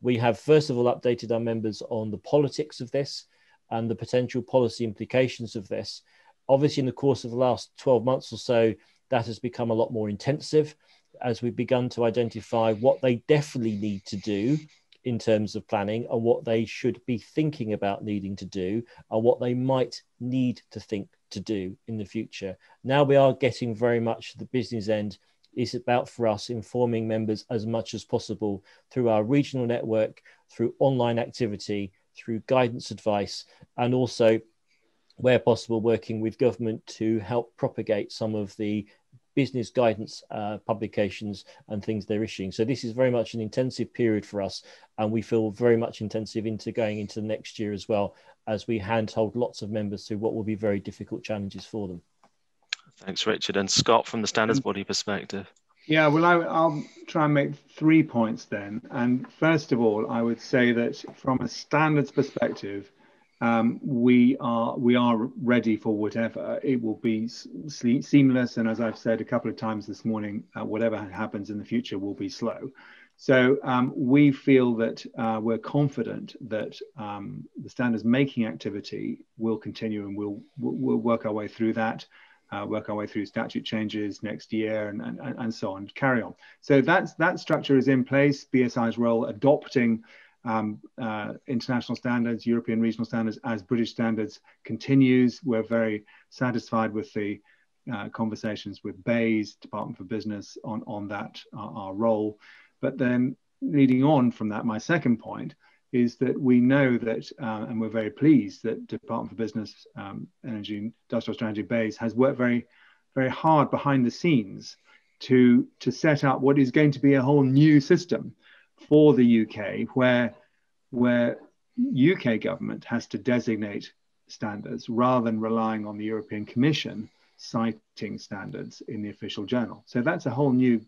we have first of all updated our members on the politics of this and the potential policy implications of this. Obviously, in the course of the last 12 months or so, that has become a lot more intensive as we've begun to identify what they definitely need to do in terms of planning and what they should be thinking about needing to do and what they might need to think to do in the future. Now we are getting very much the business end. It's about for us informing members as much as possible through our regional network, through online activity, through guidance advice, and also where possible working with government to help propagate some of the business guidance publications and things they're issuing. So this is very much an intensive period for us, and we feel very much intensive into going into the next year as well, as we handhold lots of members through what will be very difficult challenges for them. Thanks, Richard. And Scott, from the standards body perspective. Yeah, well, I'll try and make 3 points then. And first of all, I would say that from a standards perspective, we are ready for whatever. It will be seamless, and as I've said a couple of times this morning, whatever happens in the future will be slow. So we feel that we're confident that the standards making activity will continue, and we'll work our way through that. Work our way through statute changes next year and so on, carry on. So that structure is in place. BSI's role adopting international standards, European regional standards as British standards continues. We're very satisfied with the conversations with BEIS, Department for Business, on that, our role. But then leading on from that, my second point is that we know that, and we're very pleased that Department for Business, Energy, Industrial Strategy, BEIS has worked very, very hard behind the scenes to set up what is going to be a whole new system for the UK, where UK government has to designate standards rather than relying on the European Commission citing standards in the official journal. So that's a whole new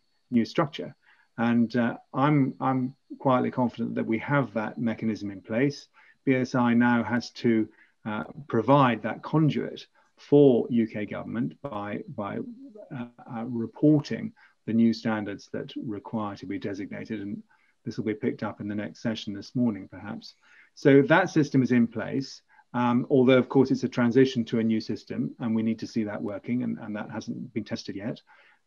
structure. And I'm quietly confident that we have that mechanism in place. BSI now has to provide that conduit for UK government by reporting the new standards that require to be designated. And this will be picked up in the next session this morning, perhaps. So that system is in place, although, of course, it's a transition to a new system, and we need to see that working, and that hasn't been tested yet.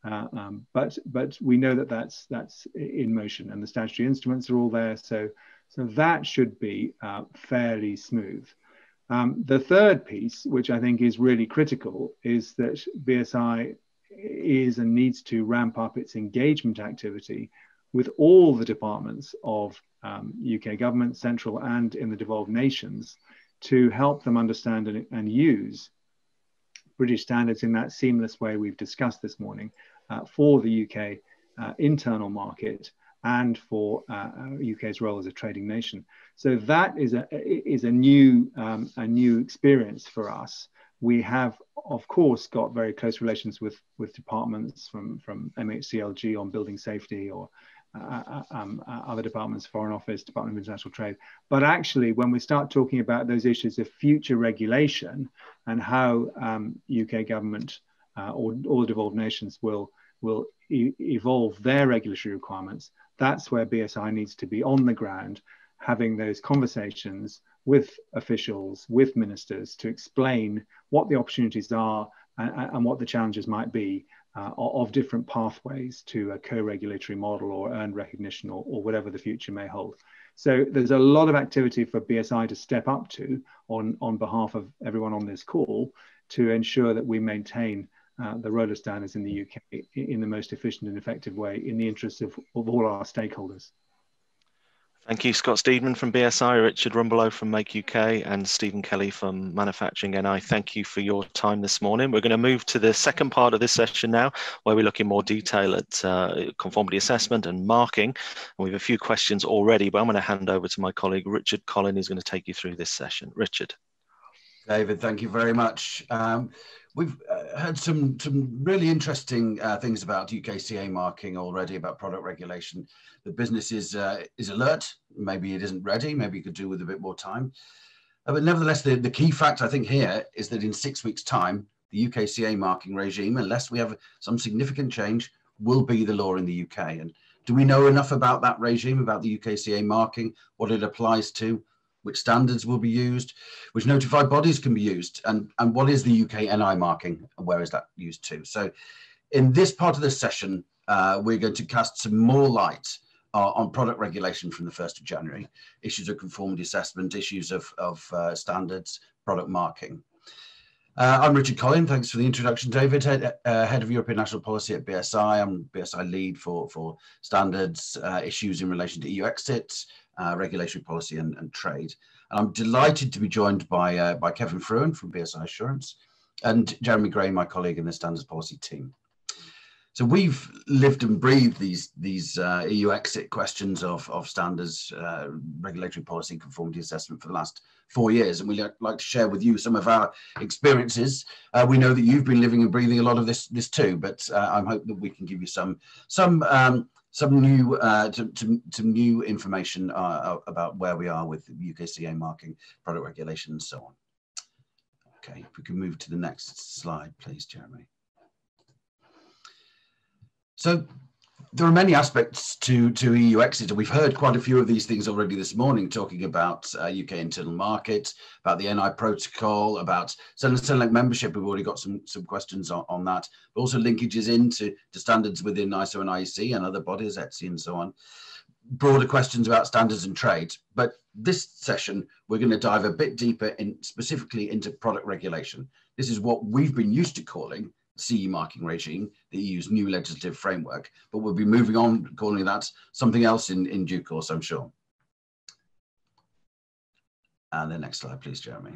But we know that that's in motion, and the statutory instruments are all there, so that should be fairly smooth. The third piece, which I think is really critical, is that BSI is and needs to ramp up its engagement activity with all the departments of UK government, central and in the devolved nations, to help them understand and use British standards in that seamless way we've discussed this morning for the UK internal market and for UK's role as a trading nation. So that is a new experience for us. We have, of course, got very close relations with departments from MHCLG on building safety, or other departments, Foreign Office, Department of International Trade. But actually, when we start talking about those issues of future regulation and how UK government or all the devolved nations will evolve their regulatory requirements, that's where BSI needs to be on the ground, having those conversations with officials, with ministers, to explain what the opportunities are and what the challenges might be of different pathways to a co-regulatory model or earned recognition or whatever the future may hold. So there's a lot of activity for BSI to step up to on behalf of everyone on this call to ensure that we maintain the role of standards in the UK in the most efficient and effective way in the interests of all our stakeholders. Thank you, Scott Steedman from BSI, Richard Rumbelow from Make UK, and Stephen Kelly from Manufacturing NI. Thank you for your time this morning. We're going to move to the second part of this session now, where we look in more detail at conformity assessment and marking. And we have a few questions already, but I'm going to hand over to my colleague, Richard Collin, who's going to take you through this session. Richard. David, thank you very much. We've heard some really interesting things about UKCA marking already, about product regulation. The business is alert. Maybe it isn't ready. Maybe it could do with a bit more time. But nevertheless, the key fact I think here is that in 6 weeks' time, the UKCA marking regime, unless we have some significant change, will be the law in the UK. And do we know enough about that regime, about the UKCA marking, what it applies to, which standards will be used, which notified bodies can be used, and what is the UK NI marking, and where is that used to? So in this part of this session, we're going to cast some more light on product regulation from the 1st of January, issues of conformity assessment, issues of standards, product marking. I'm Richard Collin. Thanks for the introduction, David. Head of European National Policy at BSI. I'm BSI lead for standards, issues in relation to EU exits, regulatory policy and trade. And I'm delighted to be joined by Kevin Fruin from BSI Assurance and Jeremy Gray, my colleague in the standards policy team. So we've lived and breathed these EU exit questions of standards, regulatory policy, conformity assessment for the last 4 years, and we'd like to share with you some of our experiences. We know that you've been living and breathing a lot of this too, but I hope that we can give you some new information about where we are with UKCA marking, product regulation, and so on. Okay, if we can move to the next slide, please, Jeremy. So there are many aspects to EU exit, and we've heard quite a few of these things already this morning, talking about UK internal market, about the NI protocol, about Select membership. We've already got some questions on that, but also linkages into standards within ISO and IEC and other bodies, ETSI and so on. Broader questions about standards and trade. But this session, we're going to dive a bit deeper specifically into product regulation. This is what we've been used to calling CE marking regime, the EU's new legislative framework, but we'll be moving on calling that something else in due course, I'm sure. And the next slide, please, Jeremy.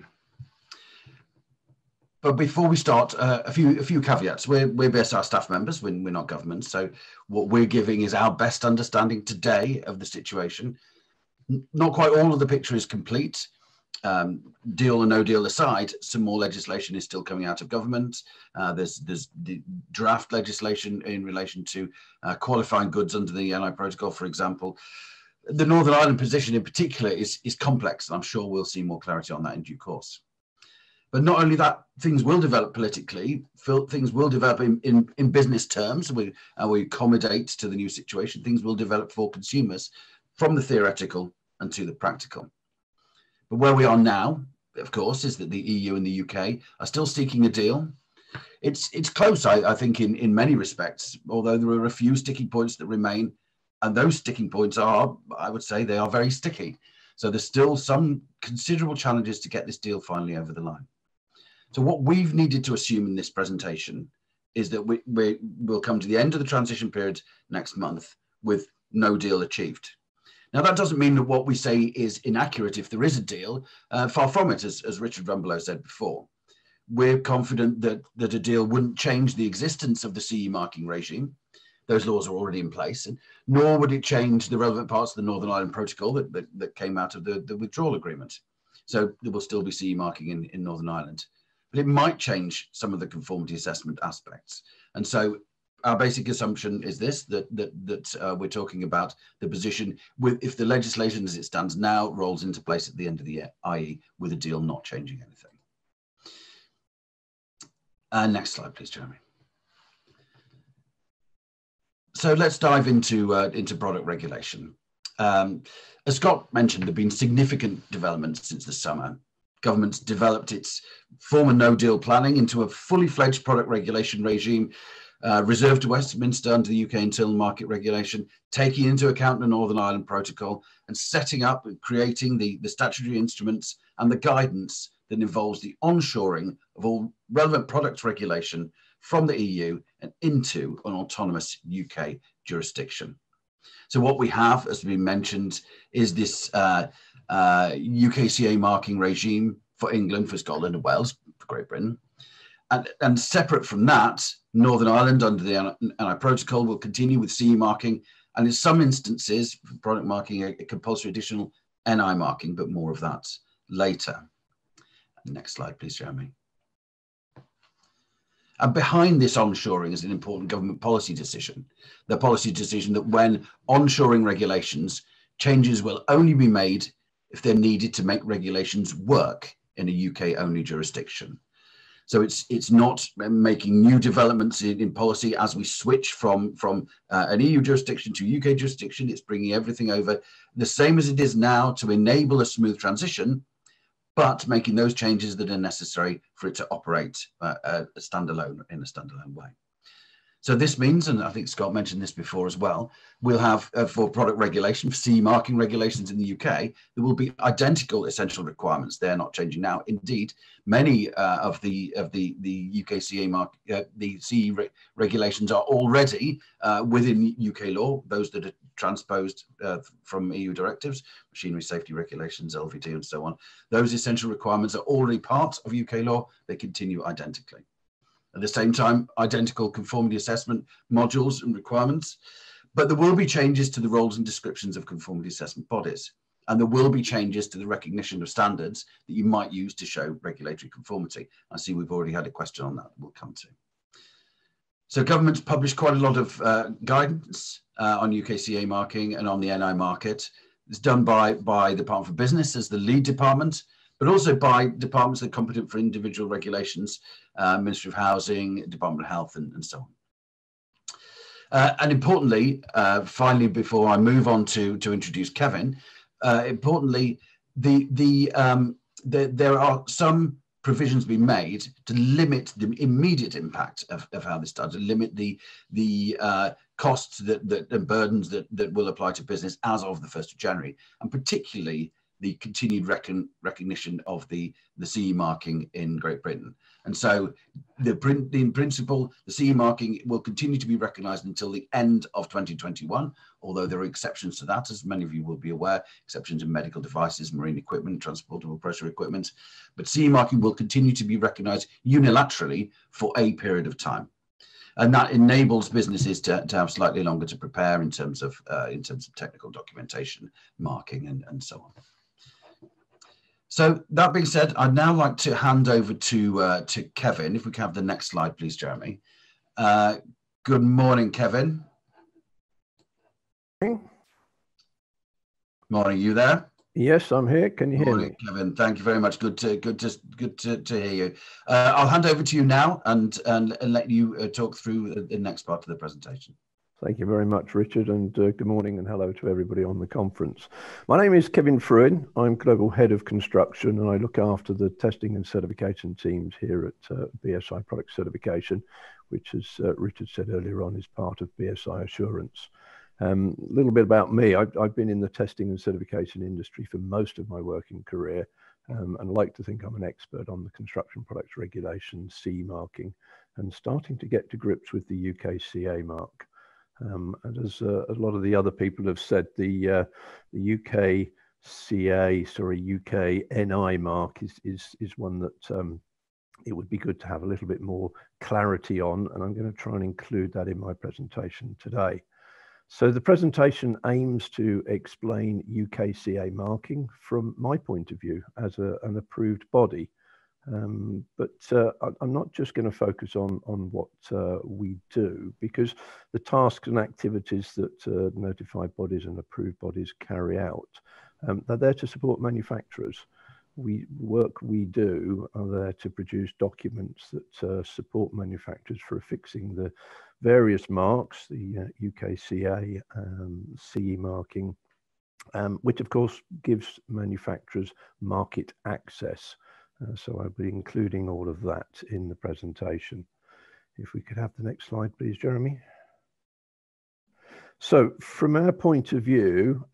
But before we start, a few caveats. We're BSI staff members, we're not government, so what we're giving is our best understanding today of the situation. Not quite all of the picture is complete. Deal or no deal aside, some more legislation is still coming out of government. There's the draft legislation in relation to qualifying goods under the NI protocol, for example. The Northern Ireland position in particular is complex, and I'm sure we'll see more clarity on that in due course. But not only that, things will develop politically, things will develop in business terms, we accommodate to the new situation, things will develop for consumers from the theoretical and to the practical. But where we are now, of course, is that the EU and the UK are still seeking a deal. It's close, I think, in many respects, although there are a few sticking points that remain. And those sticking points are, I would say, they are very sticky. So there's still some considerable challenges to get this deal finally over the line. So what we've needed to assume in this presentation is that we'll come to the end of the transition period next month with no deal achieved. Now, that doesn't mean that what we say is inaccurate if there is a deal. Far from it, as Richard Rumbelow said before. We're confident that a deal wouldn't change the existence of the CE marking regime. Those laws are already in place, and nor would it change the relevant parts of the Northern Ireland Protocol that came out of the withdrawal agreement. So there will still be CE marking in Northern Ireland. But it might change some of the conformity assessment aspects. And so our basic assumption is this, that we're talking about the position if the legislation as it stands now rolls into place at the end of the year, i.e. with a deal not changing anything. Next slide, please, Jeremy. So let's dive into product regulation. As Scott mentioned, there have been significant developments since the summer. Government's developed its former no-deal planning into a fully fledged product regulation regime reserved to Westminster under the UK internal market regulation, taking into account the Northern Ireland Protocol and setting up and creating the statutory instruments and the guidance that involves the onshoring of all relevant products regulation from the EU and into an autonomous UK jurisdiction. So what we have, as we mentioned, is this UKCA marking regime for England, for Scotland and Wales, for Great Britain. And separate from that, Northern Ireland under the NI protocol will continue with CE marking, and in some instances, product marking, a compulsory additional NI marking, but more of that later. Next slide, please, Jeremy. And behind this onshoring is an important government policy decision. The policy decision that when onshoring regulations, changes will only be made if they're needed to make regulations work in a UK-only jurisdiction. So it's not making new developments in policy as we switch from an EU jurisdiction to UK jurisdiction. It's bringing everything over the same as it is now to enable a smooth transition, but making those changes that are necessary for it to operate in a standalone way. So this means, and I think Scott mentioned this before as well, we'll have for product regulation, for CE marking regulations in the UK, there will be identical essential requirements. They're not changing now. Indeed, many of the UKCA the CE regulations are already within UK law. Those that are transposed from EU directives, machinery safety regulations, LVD, and so on. Those essential requirements are already part of UK law. They continue identically. At the same time, identical conformity assessment modules and requirements, but there will be changes to the roles and descriptions of conformity assessment bodies, and there will be changes to the recognition of standards that you might use to show regulatory conformity. I see we've already had a question on that we'll come to. So government's published quite a lot of guidance on UKCA marking and on the NI market. It's done by the Department for Business as the lead department, but also by departments that are competent for individual regulations, Ministry of Housing, Department of Health, and so on. And importantly, finally, before I move on to introduce Kevin, importantly, there are some provisions being made to limit the immediate impact of how this does, to limit the costs and burdens that will apply to business as of the 1st of January, and particularly the continued recognition of the CE marking in Great Britain. And so in principle, the CE marking will continue to be recognised until the end of 2021, although there are exceptions to that, as many of you will be aware, exceptions in medical devices, marine equipment, transportable pressure equipment. But CE marking will continue to be recognised unilaterally for a period of time. And that enables businesses to have slightly longer to prepare in terms of technical documentation, marking, and so on. So that being said, I'd now like to hand over to Kevin. If we can have the next slide, please, Jeremy. Good morning, Kevin. Morning, you there? Yes, I'm here. Can you hear me? Kevin, thank you very much. Good to hear you. I'll hand over to you now and let you talk through the next part of the presentation. Thank you very much, Richard, and good morning and hello to everybody on the conference. My name is Kevin Fruin. I'm Global Head of Construction, and I look after the testing and certification teams here at BSI Product Certification, which, as Richard said earlier on, is part of BSI Assurance. A little bit about me. I've been in the testing and certification industry for most of my working career, and like to think I'm an expert on the construction products regulation, CE marking, and starting to get to grips with the UKCA mark. And as a lot of the other people have said, the UKCA, UK NI mark is one that it would be good to have a little bit more clarity on, and I'm going to try and include that in my presentation today. So the presentation aims to explain UKCA marking from my point of view as an approved body. But I'm not just going to focus on what we do, because the tasks and activities that notified bodies and approved bodies carry out, they're there to support manufacturers. Work we do are there to produce documents that support manufacturers for affixing the various marks, the UKCA, CE marking, which of course gives manufacturers market access. So I'll be including all of that in the presentation. If we could have the next slide, please, Jeremy. So from our point of view,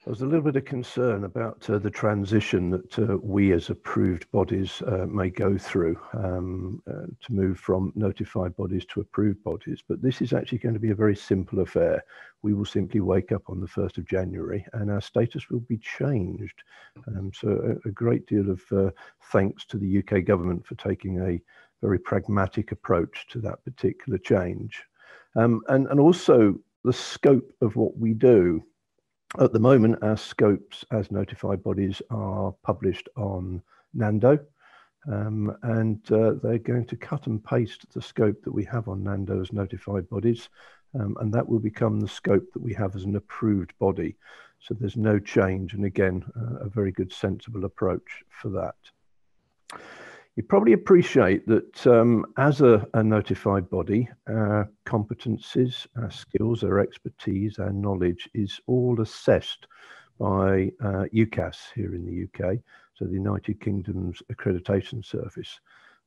There was a little bit of concern about the transition that we as approved bodies may go through to move from notified bodies to approved bodies. But this is actually going to be a very simple affair. We will simply wake up on the 1st of January and our status will be changed. So a great deal of thanks to the UK government for taking a very pragmatic approach to that particular change. And also the scope of what we do. At the moment, our scopes as notified bodies are published on Nando, and they're going to cut and paste the scope that we have on Nando as notified bodies, and that will become the scope that we have as an approved body. So there's no change, and again, a very good sensible approach for that. You probably appreciate that as a notified body, our competencies, our skills, our expertise, our knowledge is all assessed by UKCA here in the UK, so the United Kingdom's accreditation service.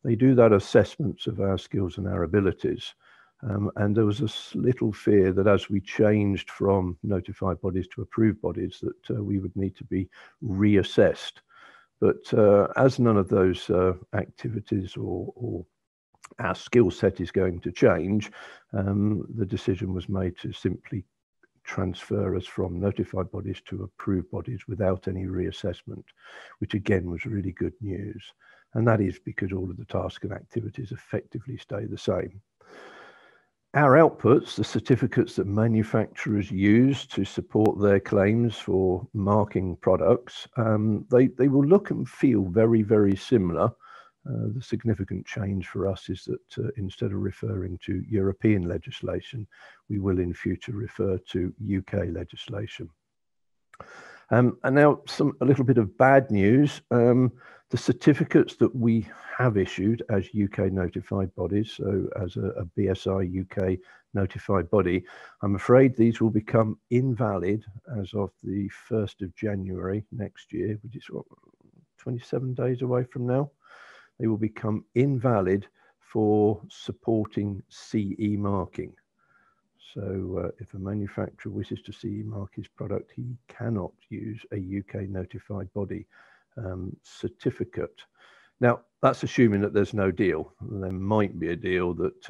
They do that assessments of our skills and our abilities. And there was a little fear that as we changed from notified bodies to approved bodies, that we would need to be reassessed. But as none of those activities or our skill set is going to change, the decision was made to simply transfer us from notified bodies to approved bodies without any reassessment, which again was really good news. And that is because all of the tasks and activities effectively stay the same. Our outputs, the certificates that manufacturers use to support their claims for marking products, they will look and feel very, very similar. The significant change for us is that instead of referring to European legislation, we will in future refer to UK legislation. And now a little bit of bad news. The certificates that we have issued as UK notified bodies, so as a BSI UK notified body, I'm afraid these will become invalid as of the 1st of January next year, which is what, 27 days away from now. They will become invalid for supporting CE marking. So if a manufacturer wishes to CE mark his product, he cannot use a UK notified body certificate. Now, that's assuming that there's no deal. There might be a deal that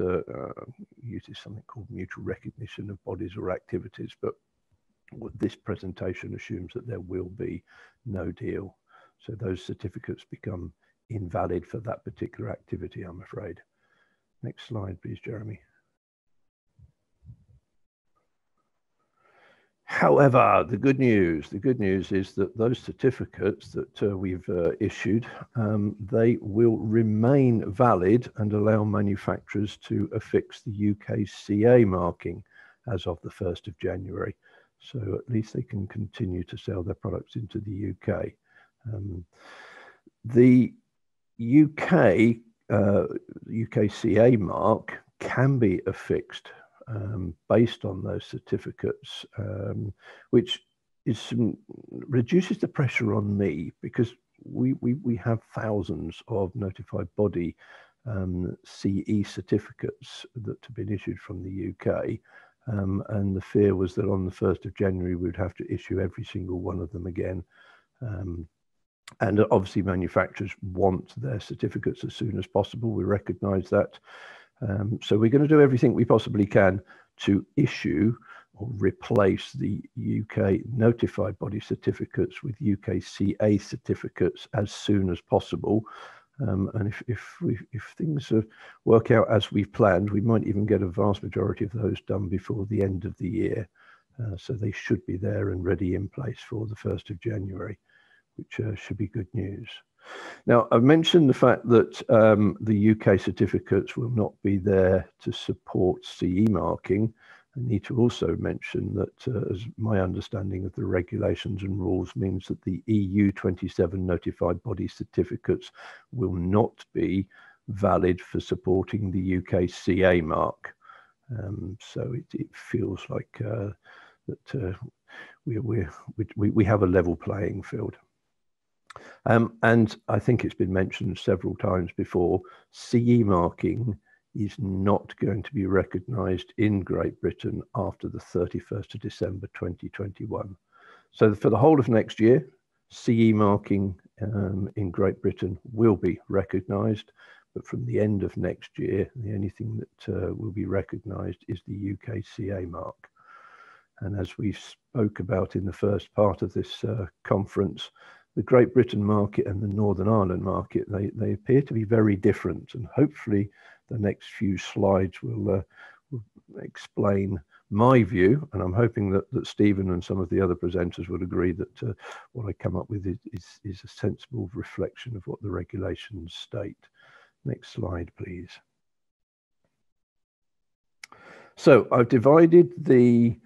uses something called mutual recognition of bodies or activities, but this presentation assumes that there will be no deal. So those certificates become invalid for that particular activity, I'm afraid. Next slide, please, Jeremy. However, the good news is that those certificates that we've issued, they will remain valid and allow manufacturers to affix the UKCA marking as of the 1st of January. So at least they can continue to sell their products into the UK. The UKCA mark can be affixed based on those certificates, which is reduces the pressure on me, because we have thousands of notified body CE certificates that have been issued from the UK, and the fear was that on the 1st of January we would have to issue every single one of them again. And obviously manufacturers want their certificates as soon as possible. We recognise that. So we're going to do everything we possibly can to issue or replace the UK notified body certificates with UKCA certificates as soon as possible. And if things work out as we've planned, we might even get a vast majority of those done before the end of the year. So they should be there and ready in place for the 1st of January, which should be good news. Now, I've mentioned the fact that the UK certificates will not be there to support CE marking. I need to also mention that as my understanding of the regulations and rules means that the EU 27 notified body certificates will not be valid for supporting the UKCA mark. So it feels like that we have a level playing field. And I think it's been mentioned several times before, CE marking is not going to be recognised in Great Britain after the 31st of December 2021. So for the whole of next year, CE marking in Great Britain will be recognised, but from the end of next year, the only thing that will be recognised is the UKCA mark. And as we spoke about in the first part of this conference, the Great Britain market and the Northern Ireland market, they appear to be very different. And hopefully the next few slides will explain my view. And I'm hoping that Stephen and some of the other presenters would agree that what I come up with is a sensible reflection of what the regulations state. Next slide, please. So I've divided the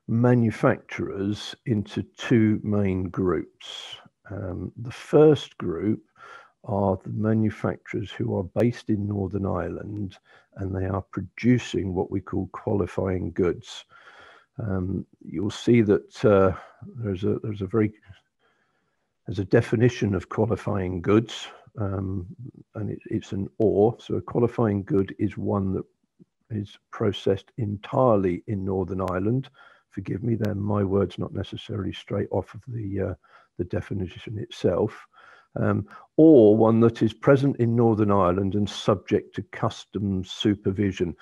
manufacturers into two main groups. The first group are the manufacturers who are based in Northern Ireland, and they are producing what we call qualifying goods. You'll see that there's a definition of qualifying goods, and it's an OR. So a qualifying good is one that is processed entirely in Northern Ireland. Forgive me, they're my words, not necessarily straight off of the definition itself. Or one that is present in Northern Ireland and subject to customs supervision.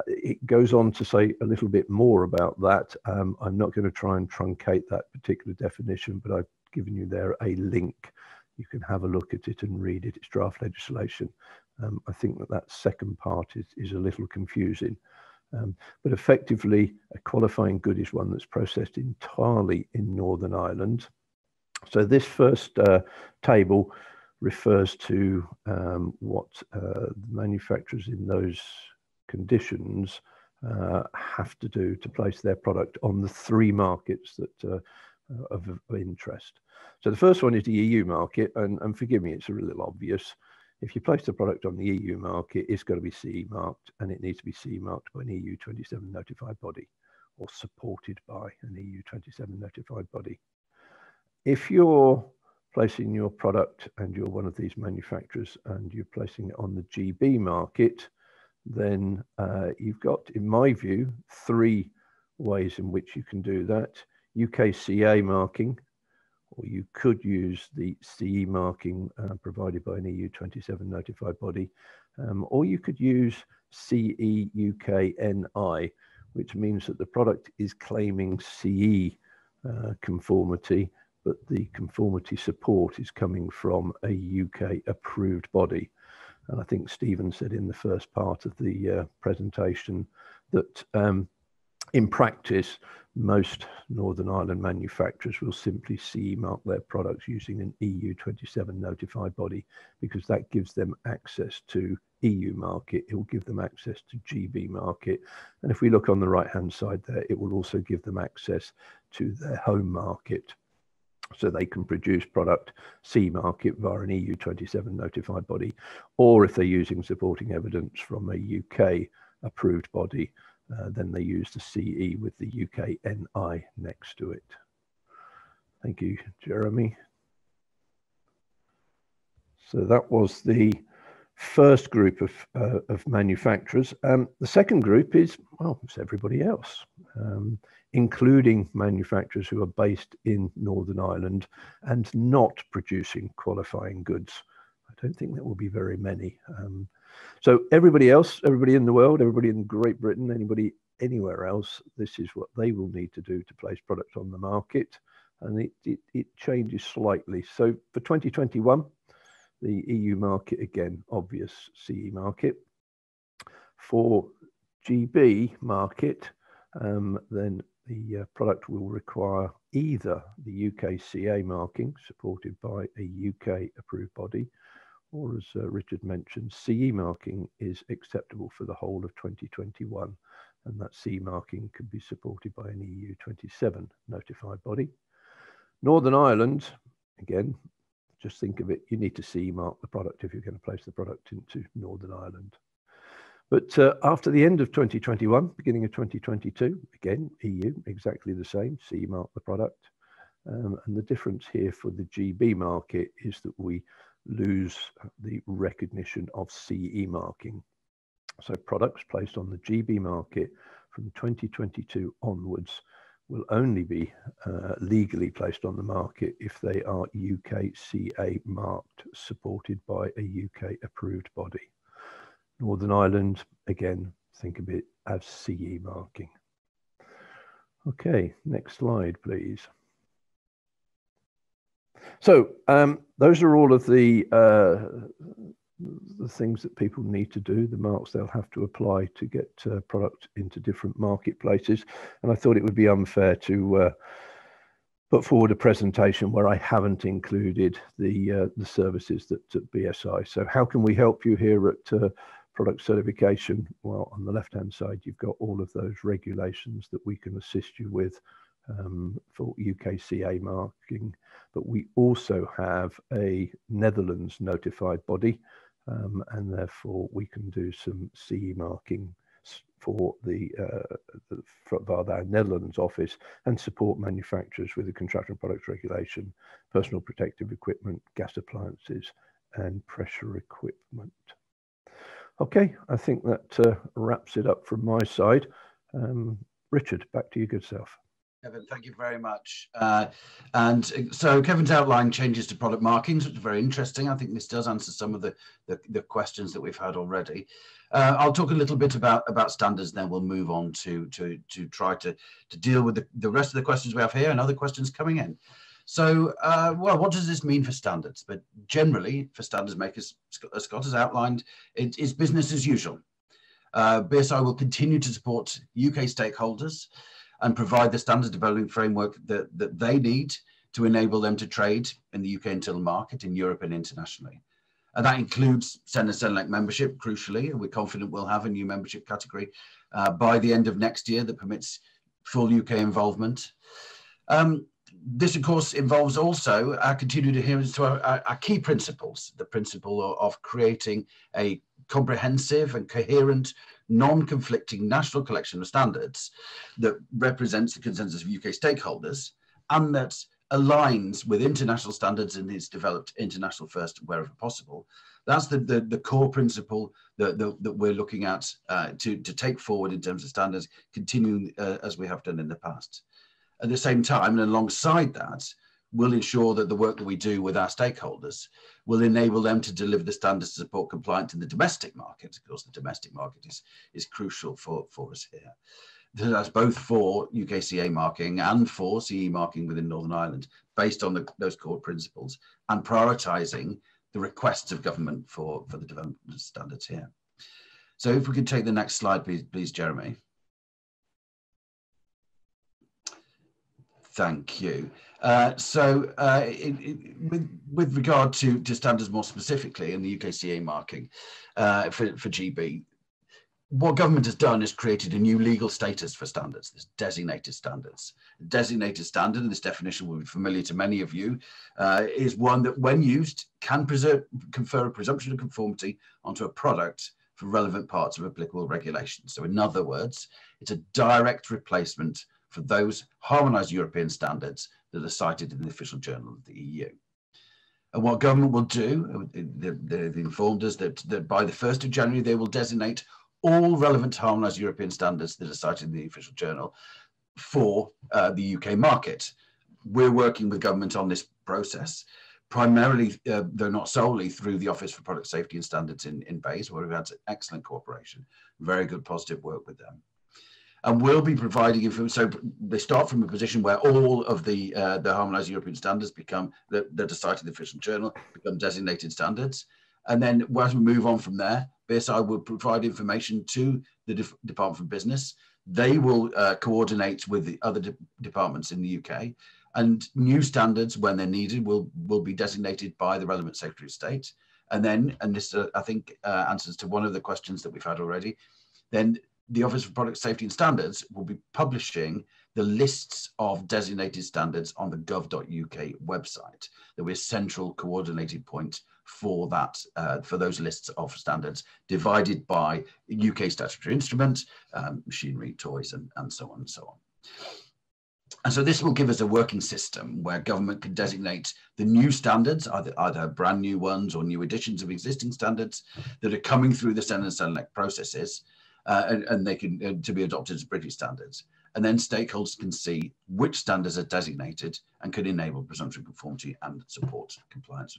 It goes on to say a little bit more about that. I'm not going to try and truncate that particular definition, but I've given you there a link. You can have a look at it and read it. It's draft legislation. I think that second part is a little confusing. But effectively, a qualifying good is one that's processed entirely in Northern Ireland. So this first table refers to what manufacturers in those conditions have to do to place their product on the three markets that are of interest. So the first one is the EU market, and forgive me, it's a little obvious. If you place the product on the EU market, it's got to be CE marked, and it needs to be CE marked by an EU 27 notified body, or supported by an EU 27 notified body. If you're placing your product and you're one of these manufacturers and you're placing it on the GB market, then you've got, in my view, three ways in which you can do that. UKCA marking, or you could use the CE marking provided by an EU 27 notified body, or you could use CE UKNI, which means that the product is claiming CE conformity, but the conformity support is coming from a UK approved body. And I think Stephen said in the first part of the presentation that in practice, most Northern Ireland manufacturers will simply CE mark their products using an EU 27 notified body, because that gives them access to EU market. It will give them access to GB market. And if we look on the right hand side there, it will also give them access to their home market. So they can produce product CE market via an EU 27 notified body, or if they're using supporting evidence from a UK approved body, then they use the CE with the UKNI next to it. Thank you, Jeremy. So that was the first group of manufacturers. The second group is, well, it's everybody else, including manufacturers who are based in Northern Ireland and not producing qualifying goods. I don't think there will be very many. So everybody else, everybody in the world, everybody in Great Britain, anybody anywhere else, this is what they will need to do to place products on the market. And it changes slightly. So for 2021, the EU market, again, obvious CE market. For GB market, then the product will require either the UKCA marking, supported by a UK approved body, or as Richard mentioned, CE marking is acceptable for the whole of 2021. And that CE marking could be supported by an EU 27 notified body. Northern Ireland, again, just think of it, you need to CE mark the product if you're going to place the product into Northern Ireland. But after the end of 2021, beginning of 2022, again, EU, exactly the same, CE mark the product. And the difference here for the GB market is that we lose the recognition of CE marking. So products placed on the GB market from 2022 onwards will only be legally placed on the market if they are UKCA marked, supported by a UK approved body. Northern Ireland, again, think of it as CE marking. Okay, next slide, please. So those are all of the things that people need to do, the marks they'll have to apply to get product into different marketplaces. And I thought it would be unfair to put forward a presentation where I haven't included the services that BSI. So how can we help you here at product certification? Well, on the left-hand side, you've got all of those regulations that we can assist you with for UKCA marking, but we also have a Netherlands notified body, and therefore we can do some CE marking for via our Netherlands office and support manufacturers with the contractual products regulation, personal protective equipment, gas appliances, and pressure equipment. Okay, I think that wraps it up from my side. Richard, back to you, good self. Kevin, thank you very much. And so Kevin's outlined changes to product markings, which are very interesting. I think this does answer some of the questions that we've had already. I'll talk a little bit about standards, then we'll move on to try to deal with the rest of the questions we have here and other questions coming in. So, well, what does this mean for standards? But generally, for standards makers, as Scott has outlined, it is business as usual. BSI will continue to support UK stakeholders and provide the standards development framework that they need to enable them to trade in the UK internal market, in Europe and internationally. And that includes SEN and SENLEC membership, crucially, and we're confident we'll have a new membership category by the end of next year that permits full UK involvement. This, of course, involves also our continued adherence to our key principles, the principle of creating a comprehensive and coherent, non-conflicting national collection of standards that represents the consensus of UK stakeholders and that aligns with international standards and is developed international first wherever possible. That's the core principle that we're looking at to take forward in terms of standards, continuing as we have done in the past. At the same time, and alongside that, we'll ensure that the work that we do with our stakeholders will enable them to deliver the standards to support compliance in the domestic market. Of course, the domestic market is crucial for us here. That's both for UKCA marking and for CE marking within Northern Ireland, based on those core principles and prioritising the requests of government for the development of standards here. So if we could take the next slide, please, Jeremy. Thank you. With regard to standards more specifically in the UKCA marking for GB, what government has done is created a new legal status for standards, this designated standards. Designated standard, and this definition will be familiar to many of you, is one that when used can confer a presumption of conformity onto a product for relevant parts of applicable regulations. So in other words, it's a direct replacement for those harmonized European standards that are cited in the official journal of the EU. And what government will do, they've informed us that by the 1st of January, they will designate all relevant harmonized European standards that are cited in the official journal for the UK market. We're working with government on this process, primarily, though not solely, through the Office for Product Safety and Standards in BASE, where we've had excellent cooperation, very good positive work with them. And we'll be providing information. So they start from a position where all of the harmonized European standards that are cited in the official journal become designated standards. And then as we move on from there, BSI will provide information to the Department for Business. They will coordinate with the other departments in the UK, and new standards, when they're needed, will be designated by the relevant Secretary of State. And then, and this I think answers to one of the questions that we've had already, then the Office for Product Safety and Standards will be publishing the lists of designated standards on the gov.uk website. There will be a central coordinated point for that, for those lists of standards divided by UK statutory instruments, machinery, toys, and so on and so on. And so this will give us a working system where government can designate the new standards, either brand new ones or new editions of existing standards that are coming through the SEN and SENLEC processes, and they can to be adopted as British standards. and then stakeholders can see which standards are designated and can enable presumption conformity and support compliance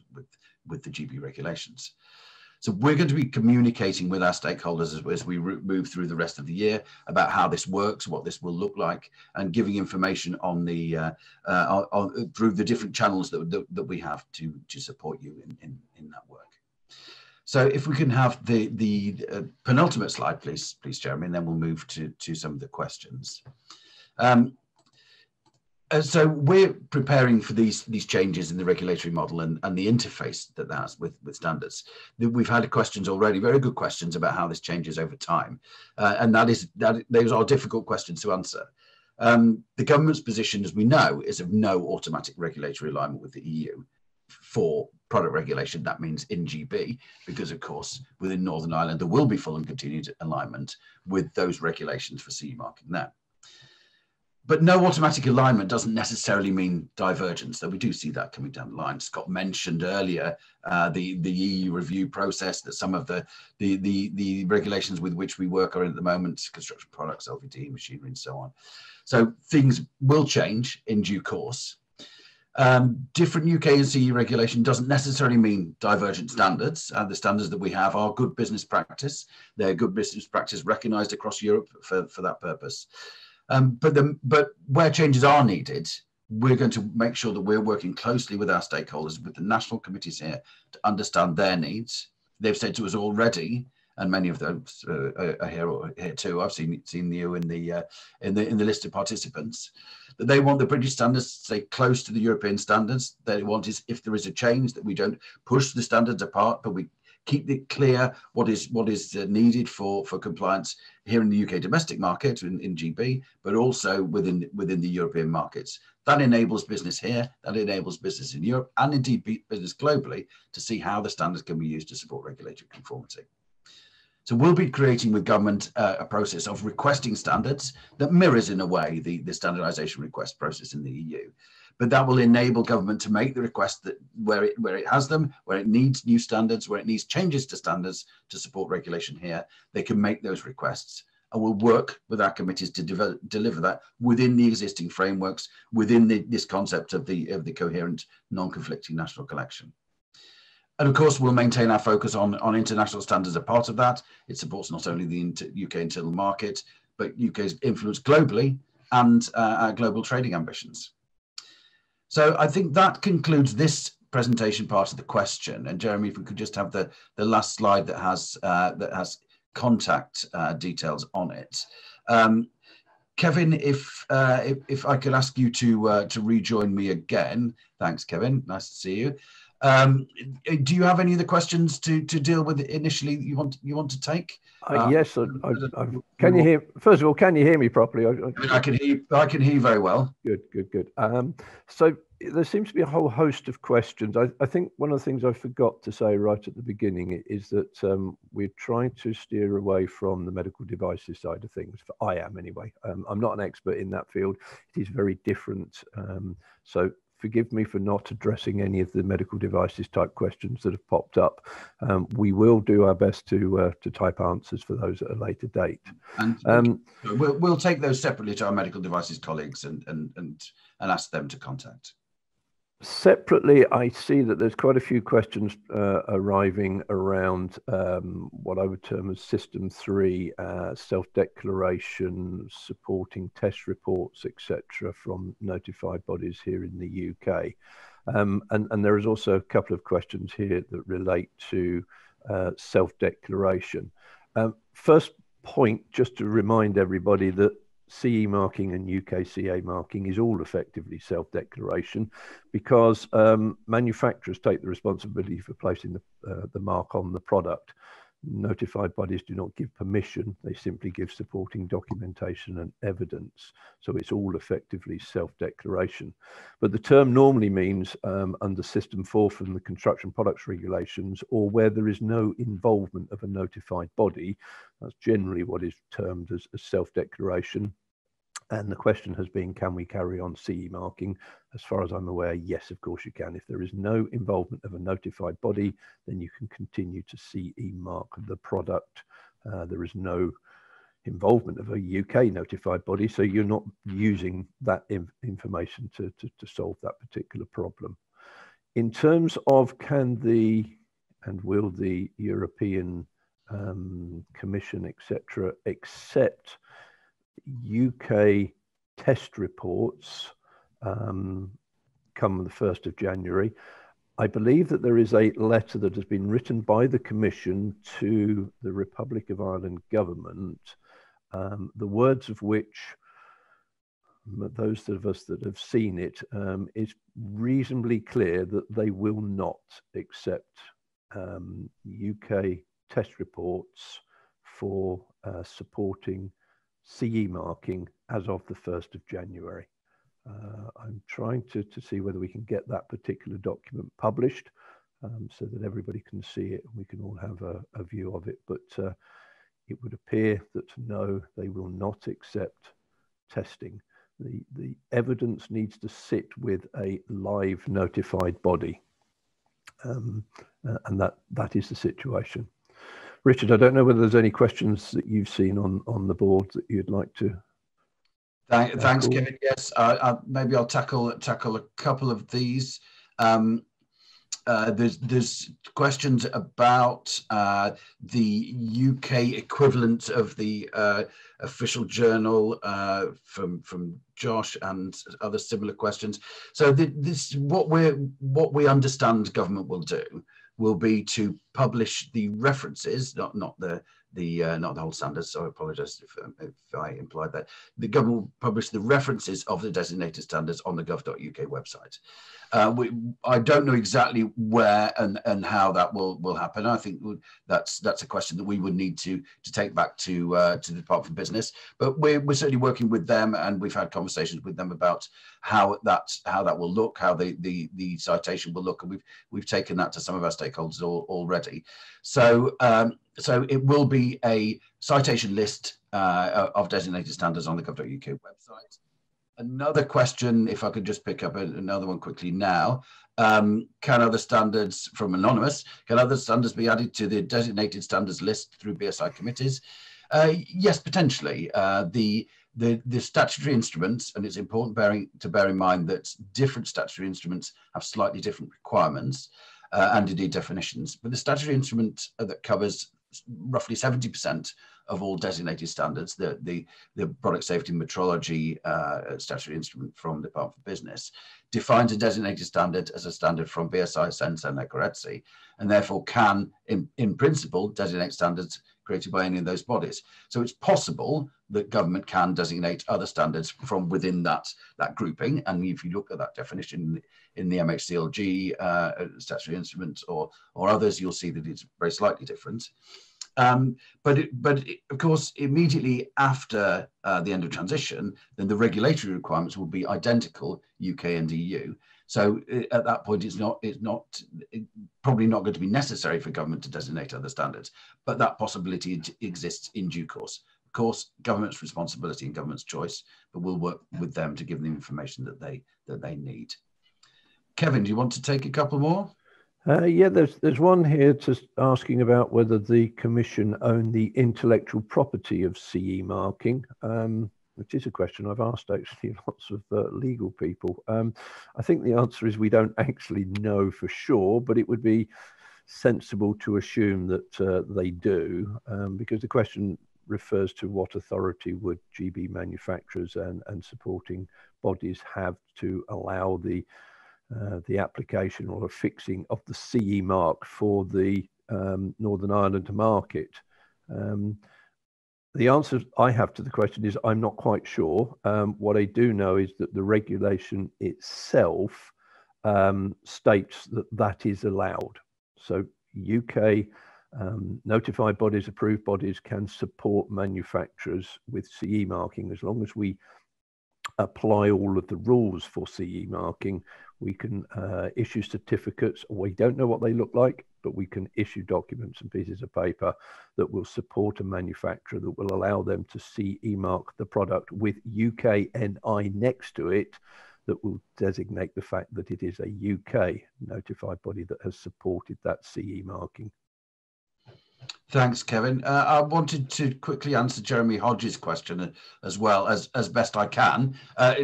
with the GB regulations. So we're going to be communicating with our stakeholders as we move through the rest of the year about how this works, what this will look like, and giving information on the through the different channels that we have to support you in that work. So if we can have the penultimate slide, please, Jeremy, and then we'll move to some of the questions. So we're preparing for these changes in the regulatory model and the interface that has with standards. We've had questions already, very good questions about how this changes over time, and those are difficult questions to answer. The government's position, as we know, is of no automatic regulatory alignment with the EU for product regulation. That means in GB, because of course within Northern Ireland there will be full and continued alignment with those regulations for CE marking there. But no automatic alignment doesn't necessarily mean divergence, though we do see that coming down the line. Scott mentioned earlier the EU review process, that some of the regulations with which we work are in at the moment, construction products, LVD, machinery, and so on. So things will change in due course. Different UK and CE regulation doesn't necessarily mean divergent standards. The standards that we have are good business practice. They're good business practice recognised across Europe for that purpose. But where changes are needed, we're going to make sure that we're working closely with our stakeholders, with the national committees here, to understand their needs. They've said to us already, and many of those are here too. I've seen you in the list of participants, that they want the British standards to stay close to the European standards. They want is, if there is a change, that we don't push the standards apart, but we keep it clear what is needed for compliance here in the UK domestic market in GB, but also within the European markets. That enables business here, that enables business in Europe, and indeed business globally, to see how the standards can be used to support regulatory conformity. So we'll be creating with government a process of requesting standards that mirrors in a way the standardisation request process in the EU. But that will enable government to make the request that where it has them, where it needs new standards, where it needs changes to standards to support regulation here, they can make those requests. And we'll work with our committees to deliver that within the existing frameworks, within this concept of the coherent, non-conflicting national collection. And of course, we'll maintain our focus on international standards as part of that. It supports not only the UK internal market, but UK's influence globally and our global trading ambitions. So I think that concludes this presentation part of the question. And Jeremy, if we could just have the last slide that has contact details on it. Kevin, if I could ask you to rejoin me again. Thanks, Kevin. Nice to see you. Do you have any other questions to deal with initially you want to take? Yes. Can you hear? First of all, can you hear me properly? I can hear. I can hear you very well. Good. So there seems to be a whole host of questions. I think one of the things I forgot to say right at the beginning is that we're trying to steer away from the medical devices side of things. I am anyway. I'm not an expert in that field. It is very different. So forgive me for not addressing any of the medical devices type questions that have popped up. We will do our best to type answers for those at a later date. And we'll take those separately to our medical devices colleagues and ask them to contact. Separately, I see that there's quite a few questions arriving around what I would term as System 3, self-declaration, supporting test reports, etc., from notified bodies here in the UK. And there is also a couple of questions here that relate to self-declaration. First point, just to remind everybody that CE marking and UKCA marking is all effectively self-declaration, because manufacturers take the responsibility for placing the mark on the product. Notified bodies do not give permission, they simply give supporting documentation and evidence. So it's all effectively self-declaration. But the term normally means under System 4 from the Construction Products Regulations, or where there is no involvement of a notified body. That's generally what is termed as self-declaration. And the question has been, can we carry on CE marking? As far as I'm aware, yes, of course you can. If there is no involvement of a notified body, then you can continue to CE mark the product. There is no involvement of a UK notified body, so you're not using that information to solve that particular problem. In terms of can the and will the European Commission, etc., accept UK test reports come the 1st of January, I believe that there is a letter that has been written by the Commission to the Republic of Ireland government, the words of which, those of us that have seen it, is reasonably clear that they will not accept UK test reports for supporting CE marking as of the 1st of January. I'm trying to see whether we can get that particular document published so that everybody can see it and we can all have a view of it. But it would appear that no, they will not accept testing. The evidence needs to sit with a live notified body. And that is the situation. Richard, I don't know whether there's any questions that you've seen on the board that you'd like to. Thanks, Kevin. Yes, maybe I'll tackle a couple of these. There's questions about the UK equivalent of the official journal from Josh and other similar questions. So this what we understand government will do will be to publish the references, not the whole standards. So I apologise if I implied that. The government will publish the references of the designated standards on the gov.uk website. I don't know exactly where and how that will happen. I think that's a question that we would need to take back to the Department for Business. But we're certainly working with them, and we've had conversations with them about how that will look, how the citation will look, and we've taken that to some of our stakeholders already. So it will be a citation list of designated standards on the gov.uk website. Another question, if I could just pick up another one quickly now, can other standards from Anonymous, can other standards be added to the designated standards list through BSI committees? Yes, potentially. The statutory instruments, and it's important to bear in mind that different statutory instruments have slightly different requirements and indeed definitions, but the statutory instrument that covers roughly 70% of all designated standards, the product safety metrology statutory instrument from the Department for Business, defines a designated standard as a standard from BSI, Sense and ECHRETSI, and therefore can, in principle, designate standards created by any of those bodies. So it's possible that government can designate other standards from within that grouping. And if you look at that definition in the MHCLG statutory instruments or others, you'll see that it's very slightly different. But of course, immediately after the end of transition, then the regulatory requirements will be identical, UK and EU. So at that point, it's probably not going to be necessary for government to designate other standards, but that possibility exists in due course. Of course, government's responsibility and government's choice, but we'll work with them to give them the information that they need. Kevin, do you want to take a couple more? Yeah, there's one here just asking about whether the Commission own the intellectual property of CE marking, which is a question I've asked actually lots of legal people. I think the answer is we don't actually know for sure, but it would be sensible to assume that they do, because the question refers to what authority would GB manufacturers and supporting bodies have to allow the application or affixing of the CE mark for the Northern Ireland market. The answer I have to the question is I'm not quite sure. What I do know is that the regulation itself states that is allowed. So UK notified bodies, approved bodies can support manufacturers with CE marking as long as we apply all of the rules for CE marking. We can issue certificates. We don't know what they look like, but we can issue documents and pieces of paper that will support a manufacturer, that will allow them to CE mark the product with UKNI next to it, that will designate the fact that it is a UK notified body that has supported that CE marking. Thanks, Kevin. I wanted to quickly answer Jeremy Hodges' question as well as best I can.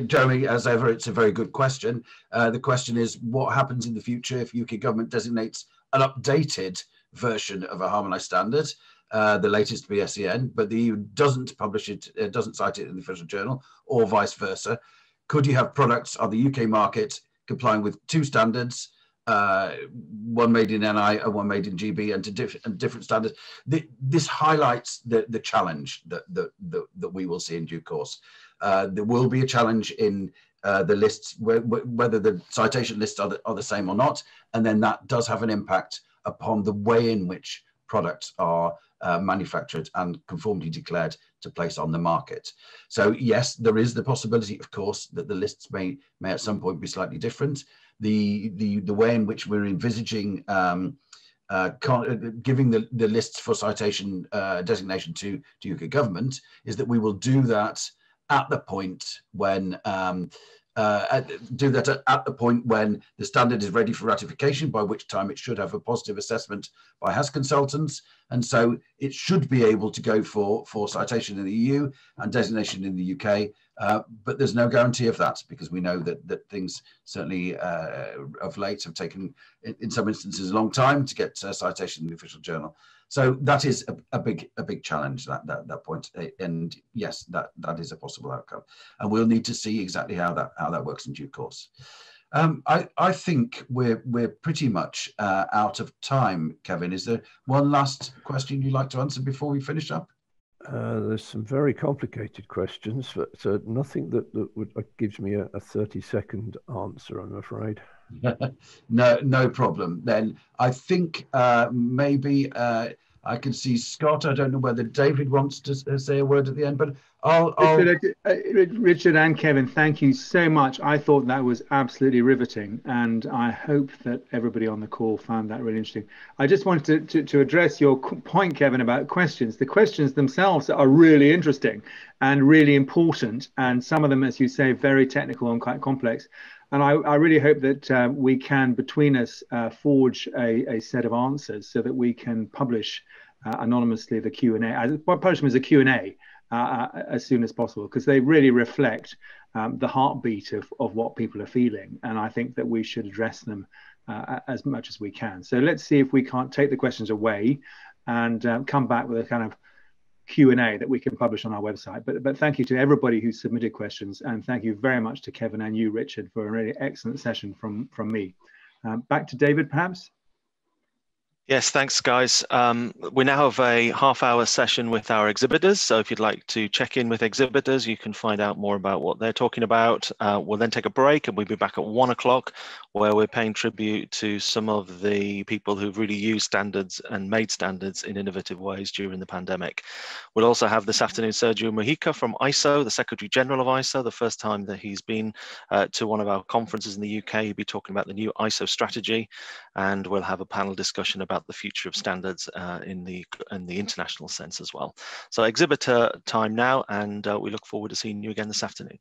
Jeremy, as ever, it's a very good question. The question is, what happens in the future if UK government designates an updated version of a harmonised standard, the latest BSEN, but the EU doesn't publish it, doesn't cite it in the official journal, or vice versa? Could you have products on the UK market complying with two standards, one made in NI and one made in GB, and different standards? This highlights the challenge that we will see in due course. There will be a challenge in the lists, whether the citation lists are the same or not, and then that does have an impact upon the way in which products are manufactured and conformity declared to place on the market. So yes, there is the possibility, of course, that the lists may at some point be slightly different. The way in which we're envisaging giving the lists for citation designation to UK government is that we will do that at the point when at the point when the standard is ready for ratification, by which time it should have a positive assessment by HAS consultants, and so it should be able to go for citation in the EU and designation in the UK. But there's no guarantee of that, because we know that things certainly of late have taken, in some instances, a long time to get citation in the official journal. So that is a big challenge, that point. And yes, that is a possible outcome. And we'll need to see exactly how that works in due course. I think we're pretty much out of time, Kevin. Is there one last question you'd like to answer before we finish up? There's some very complicated questions, but nothing that gives me a 30-second answer, I'm afraid. No problem. Then I think maybe I can see Scott. I don't know whether David wants to say a word at the end, but Richard and Kevin, thank you so much. I thought that was absolutely riveting, and I hope that everybody on the call found that really interesting. I just wanted to address your point, Kevin, about questions. The questions themselves are really interesting and really important, and some of them, as you say, very technical and quite complex. And I really hope that we can, between us, forge a set of answers so that we can publish anonymously the Q&A, publish them as a Q&A as soon as possible, because they really reflect the heartbeat of what people are feeling. And I think that we should address them as much as we can. So let's see if we can't take the questions away and come back with a kind of Q&A that we can publish on our website. But thank you to everybody who submitted questions, and thank you very much to Kevin and you, Richard, for a really excellent session from me. Back to David, perhaps. Yes, thanks, guys. We now have a half-hour session with our exhibitors. So if you'd like to check in with exhibitors, you can find out more about what they're talking about. We'll then take a break, and we'll be back at 1 o'clock, where we're paying tribute to some of the people who've really used standards and made standards in innovative ways during the pandemic. We'll also have this afternoon Sergio Mujica from ISO, the Secretary General of ISO, the first time that he's been to one of our conferences in the UK. He'll be talking about the new ISO strategy, and we'll have a panel discussion about the future of standards in the international sense as well. So exhibitor time now, and we look forward to seeing you again this afternoon.